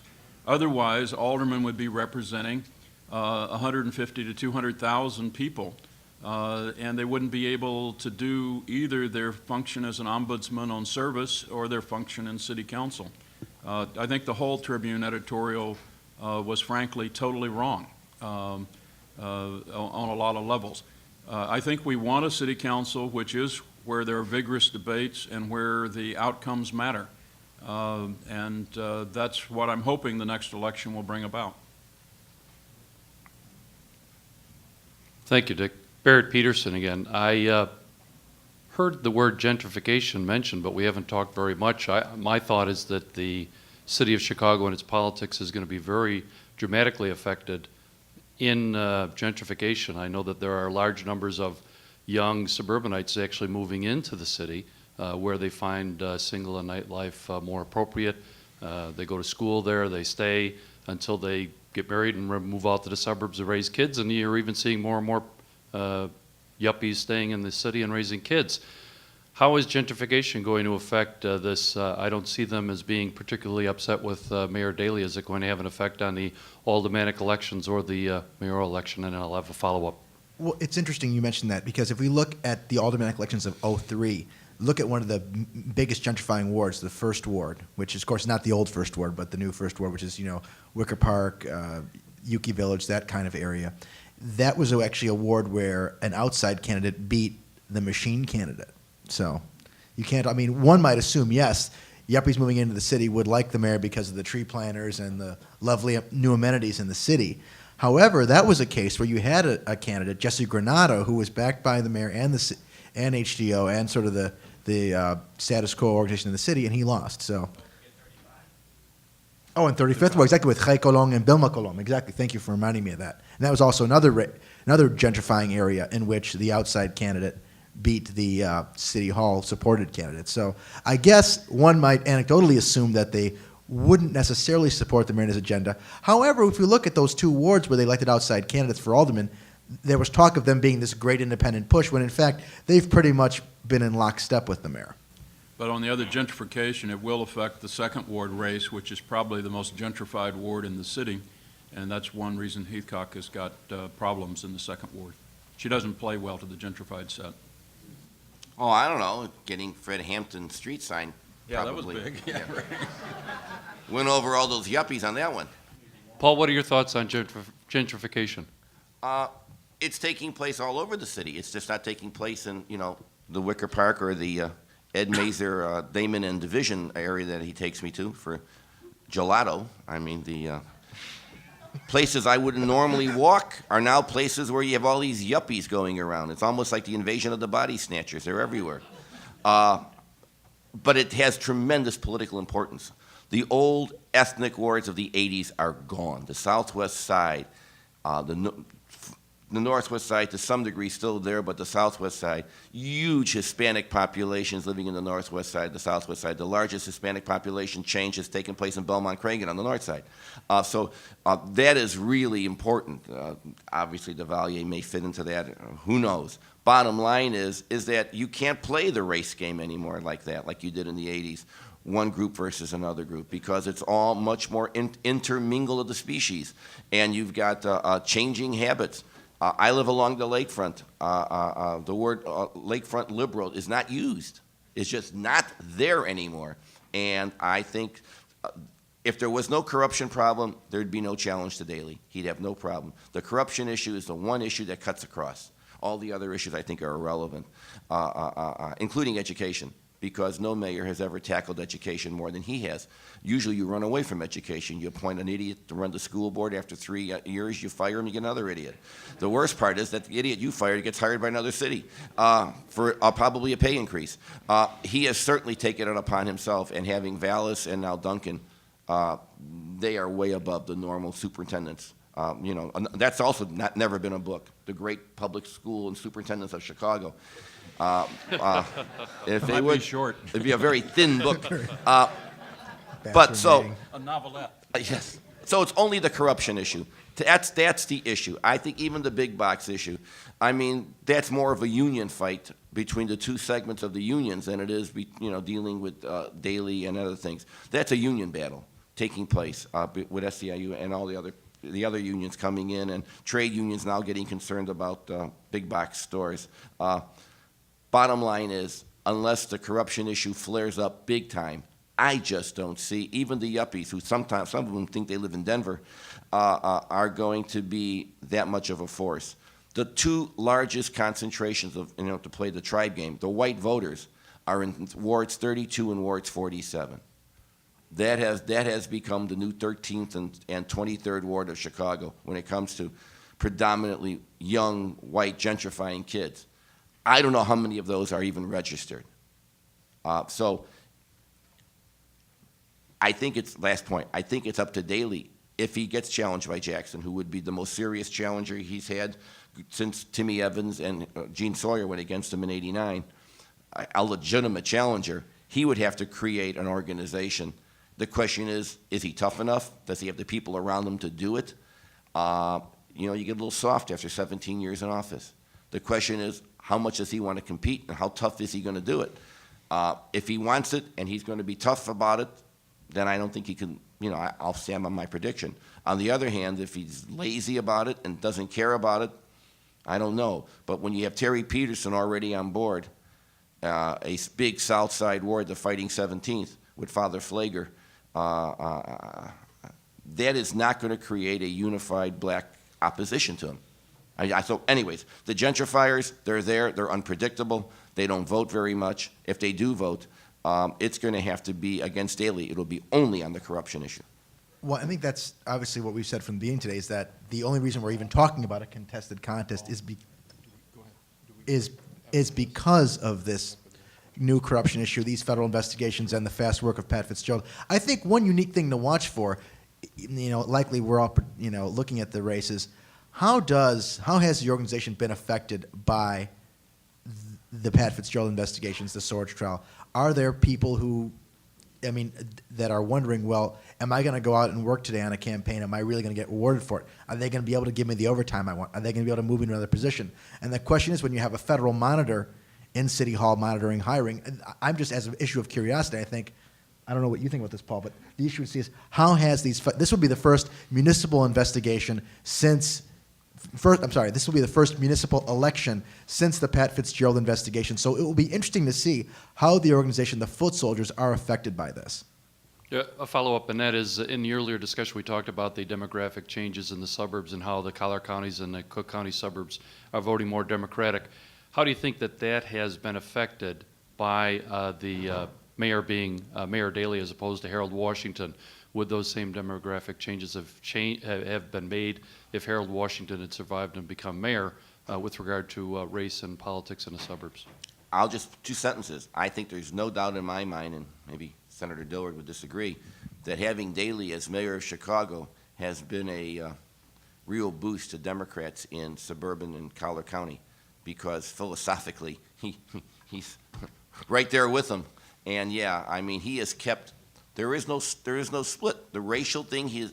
Otherwise, aldermen would be representing 150 to 200,000 people, and they wouldn't be able to do either their function as an ombudsman on service or their function in city council. I think the whole Tribune editorial was frankly totally wrong on a lot of levels. I think we want a city council which is where there are vigorous debates and where the outcomes matter. And that's what I'm hoping the next election will bring about. Thank you, Dick. Barrett Peterson again. I heard the word gentrification mentioned, but we haven't talked very much. My thought is that the city of Chicago and its politics is going to be very dramatically affected in gentrification. I know that there are large numbers of young suburbanites actually moving into the city where they find single and nightlife more appropriate. They go to school there, they stay until they get married and move out to the suburbs to raise kids, and you're even seeing more and more yuppies staying in the city and raising kids. How is gentrification going to affect this? I don't see them as being particularly upset with Mayor Daley. Is it going to have an effect on the aldermanic elections or the mayoral election? And I'll have a follow-up. Well, it's interesting you mentioned that, because if we look at the aldermanic elections of '03, look at one of the biggest gentrifying wards, the First Ward, which is, of course, not the old First Ward, but the new First Ward, which is, Wicker Park, Yuki Village, that kind of area. That was actually a ward where an outside candidate beat the machine candidate. So you can't, one might assume, yes, yuppies moving into the city would like the mayor because of the tree planters and the lovely new amenities in the city. However, that was a case where you had a candidate, Jesse Granado, who was backed by the mayor and HDO and sort of the status quo organization in the city, and he lost. So. Oh, and 35th Ward, exactly, with Chai Kolong and Bilma Kolong. Exactly. Thank you for reminding me of that. And that was also another gentrifying area in which the outside candidate beat the City Hall supported candidate. So I guess one might anecdotally assume that they wouldn't necessarily support the mayor's agenda. However, if you look at those two wards where they elected outside candidates for aldermen, there was talk of them being this great independent push, when in fact they've pretty much been in lockstep with the mayor. But on the other gentrification, it will affect the second ward race, which is probably the most gentrified ward in the city, and that's one reason Heathcock has got problems in the second ward. She doesn't play well to the gentrified set. Oh, I don't know, getting Fred Hampton street sign. Yeah, probably. that was big. Yeah. Went over all those yuppies on that one. Paul, what are your thoughts on gentrification? It's taking place all over the city. It's just not taking place in, the Wicker Park or the Ed Mazer, Damon and Division area that he takes me to for gelato. The places I wouldn't normally walk are now places where you have all these yuppies going around. It's almost like the invasion of the body snatchers. They're everywhere. But it has tremendous political importance. The old ethnic wards of the 80s are gone. The southwest side, the northwest side to some degree still there, but the southwest side, huge Hispanic populations living in the northwest side, the southwest side. The largest Hispanic population change has taken place in Belmont-Cragen on the north side. So that is really important. Obviously, the Valier may fit into that. Who knows? Bottom line is that you can't play the race game anymore like that, like you did in the 80s, one group versus another group, because it's all much more intermingled of the species, and you've got changing habits. I live along the lakefront. The word lakefront liberal is not used. It's just not there anymore. And I think if there was no corruption problem, there'd be no challenge to Daley. He'd have no problem. The corruption issue is the one issue that cuts across. All the other issues, I think, are irrelevant, including education, because no mayor has ever tackled education more than he has. Usually you run away from education. You appoint an idiot to run the school board. After 3 years, you fire him, you get another idiot. The worst part is that the idiot you fired gets hired by another city for probably a pay increase. He has certainly taken it upon himself, and having Vallis and now Duncan, they are way above the normal superintendents. That's also never been a book, The Great Public School and Superintendents of Chicago. If they would, short. It'd be a very thin book. But so, A novelette. yes. So it's only the corruption issue. That's the issue. I think even the big box issue, that's more of a union fight between the two segments of the unions than it is, dealing with Daley and other things. That's a union battle taking place with SEIU and all the other unions coming in, and trade unions now getting concerned about big box stores. Bottom line is, unless the corruption issue flares up big time, I just don't see, even the yuppies, who some of them think they live in Denver, are going to be that much of a force. The two largest concentrations of, to play the tribe game, the white voters, are in wards 32 and wards 47. That has become the new 13th and 23rd ward of Chicago when it comes to predominantly young, white, gentrifying kids. I don't know how many of those are even registered. So I think last point, I think it's up to Daley if he gets challenged by Jackson, who would be the most serious challenger he's had since Timmy Evans and Gene Sawyer went against him in '89, a legitimate challenger. He would have to create an organization. The question is he tough enough? Does he have the people around him to do it? You get a little soft after 17 years in office. The question is, how much does he want to compete and how tough is he going to do it. If he wants it and he's going to be tough about it, then I don't think he can, I'll stand on my prediction. On the other hand, if he's lazy about it and doesn't care about it, I don't know. But when you have Terry Peterson already on board, a big South Side ward, the Fighting 17th, with Father Flager, that is not going to create a unified black opposition to him. So anyways, the gentrifiers, they're there, they're unpredictable, they don't vote very much. If they do vote, it's going to have to be against Daley. It'll be only on the corruption issue. Well, I think that's obviously what we've said from the beginning today, is that the only reason we're even talking about a contested contest is because of this new corruption issue, these federal investigations, and the fast work of Pat Fitzgerald. I think one unique thing to watch for, likely we're all, looking at the races, how has the organization been affected by the Pat Fitzgerald investigations, the Sorge trial? Are there people who, that are wondering, well, am I going to go out and work today on a campaign? Am I really going to get rewarded for it? Are they going to be able to give me the overtime I want? Are they going to be able to move me to another position? And the question is, when you have a federal monitor in City Hall monitoring hiring, I'm just, as an issue of curiosity, I don't know what you think about this, Paul, but the issue is how has this will be the first municipal investigation this will be the first municipal election since the Pat Fitzgerald investigation. So it will be interesting to see how the organization, the foot soldiers, are affected by this. Yeah, a follow-up, and that is, in the earlier discussion, we talked about the demographic changes in the suburbs and how the Collier counties and the Cook County suburbs are voting more Democratic. How do you think that has been affected by the mayor being Mayor Daley as opposed to Harold Washington? Would those same demographic changes have been made if Harold Washington had survived and become mayor with regard to race and politics in the suburbs? I'll just, 2 sentences. I think there's no doubt in my mind, and maybe Senator Dillard would disagree, that having Daley as mayor of Chicago has been a real boost to Democrats in suburban and Collier County, because philosophically, he's right there with them. And yeah, he has kept, there is no split. The racial thing,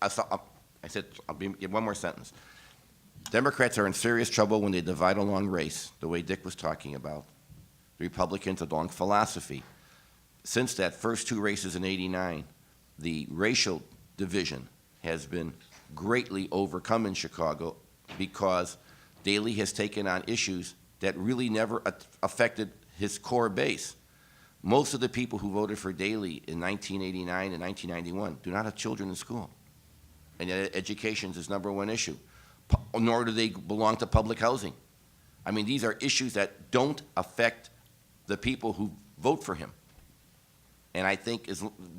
I'll give one more sentence. Democrats are in serious trouble when they divide along race, the way Dick was talking about. The Republicans along philosophy. Since that first 2 races in '89, the racial division has been greatly overcome in Chicago because Daley has taken on issues that really never affected his core base. Most of the people who voted for Daley in 1989 and 1991 do not have children in school. And yet education is his #1 issue. Nor do they belong to public housing. These are issues that don't affect the people who vote for him. And I think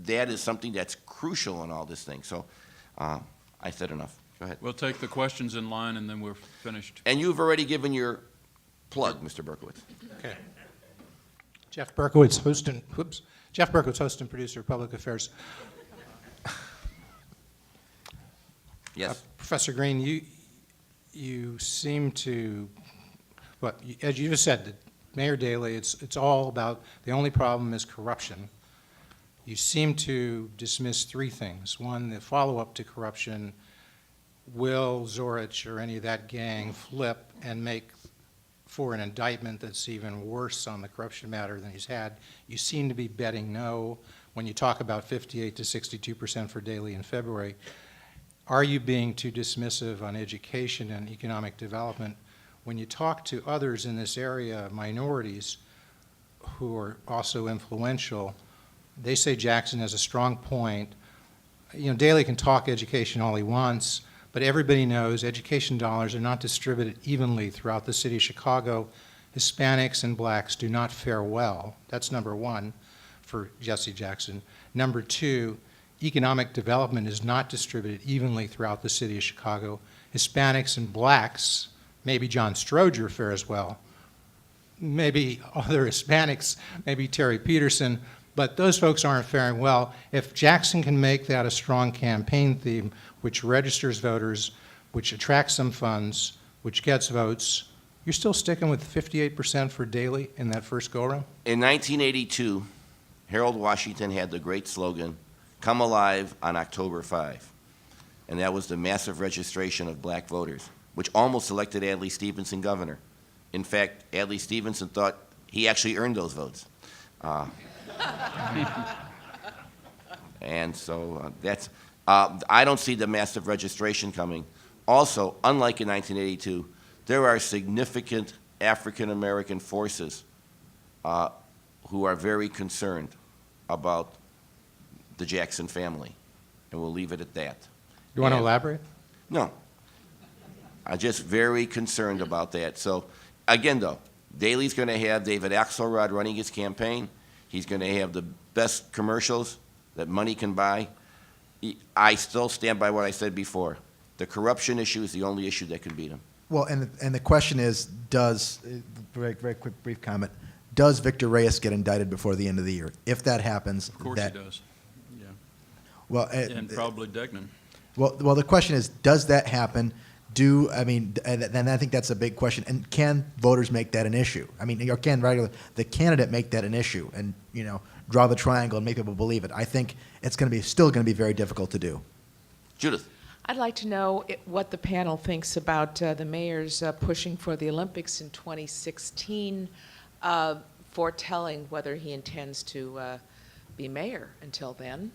that is something that's crucial in all this thing. So I said enough. Go ahead. We'll take the questions in line, and then we're finished. And you've already given your plug, Mr. Berkowitz. Okay. Jeff Berkowitz, host and producer of Public Affairs. Yes. Professor Green, you seem to, as you just said, that Mayor Daley, it's all about, the only problem is corruption. You seem to dismiss 3 things. One, the follow-up to corruption. Will Zorich or any of that gang flip and make for an indictment that's even worse on the corruption matter than he's had? You seem to be betting no when you talk about 58 to 62% for Daley in February. Are you being too dismissive on education and economic development? When you talk to others in this area, minorities who are also influential, they say Jackson has a strong point. Daley can talk education all he wants, but everybody knows education dollars are not distributed evenly throughout the city of Chicago. Hispanics and blacks do not fare well. That's #1 for Jesse Jackson. #2, economic development is not distributed evenly throughout the city of Chicago. Hispanics and blacks, maybe John Stroger fares well, maybe other Hispanics, maybe Terry Peterson, but those folks aren't faring well. If Jackson can make that a strong campaign theme, which registers voters, which attracts some funds, which gets votes, you're still sticking with 58% for Daley in that first go-around? In 1982, Harold Washington had the great slogan, "Come alive on October 5." And that was the massive registration of black voters, which almost elected Adlai Stevenson governor. In fact, Adlai Stevenson thought he actually earned those votes. And so I don't see the massive registration coming. Also, unlike in 1982, there are significant African-American forces who are very concerned about the Jackson family, and we'll leave it at that. You want to And- elaborate? No. I'm just very concerned about that. So, again, though, Daley's going to have David Axelrod running his campaign. He's going to have the best commercials that money can buy. I still stand by what I said before. The corruption issue is the only issue that can beat him. Well, and the question is, very quick, brief comment, does Victor Reyes get indicted before the end of the year? If that happens, Of course he does, yeah. Well, And probably Degnan. well, the question is, does that happen? And I think that's a big question. And can voters make that an issue? I mean, or can the candidate make that an issue and, draw the triangle and make people believe it? I think it's still going to be very difficult to do. Judith. I'd like to know what the panel thinks about the mayor's pushing for the Olympics in 2016, foretelling whether he intends to be mayor until then,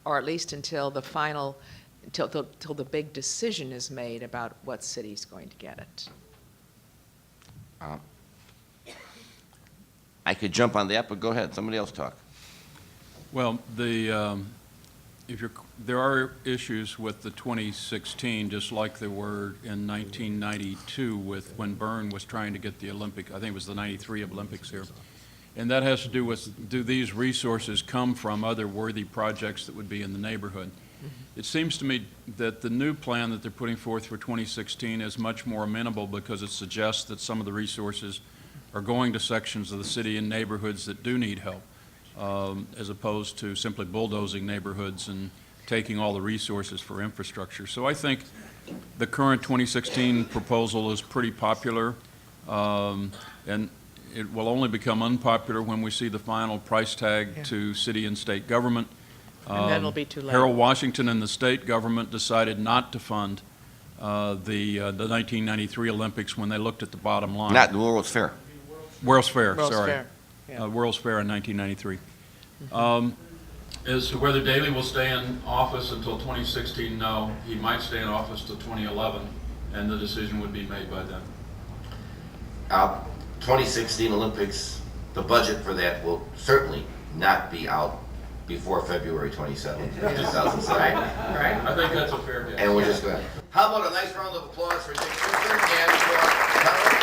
or at least until the final, until the big decision is made about what city's going to get it. I could jump on that, but go ahead. Somebody else talk. Well, there are issues with the 2016, just like there were in 1992 with when Byrne was trying to get the Olympic, I think it was the 93 Olympics here. And that has to do with, do these resources come from other worthy projects that would be in the neighborhood? It seems to me that the new plan that they're putting forth for 2016 is much more amenable because it suggests that some of the resources are going to sections of the city and neighborhoods that do need help, as opposed to simply bulldozing neighborhoods and taking all the resources for infrastructure. So I think the current 2016 proposal is pretty popular, and it will only become unpopular when we see the final price tag to city and state government. And then it'll be too late. Harold Washington and the state government decided not to fund the 1993 Olympics when they looked at the bottom line. Not the World's Fair. World's Fair, World's sorry. Fair, yeah. World's Fair in 1993. As to whether Daley will stay in office until 2016, no. He might stay in office till 2011, and the decision would be made by then. 2016 Olympics, the budget for that will certainly not be out before February 27th, 2007. Right. I think that's a fair guess. And we're just going to. How about a nice round of applause for Dick Simpson and for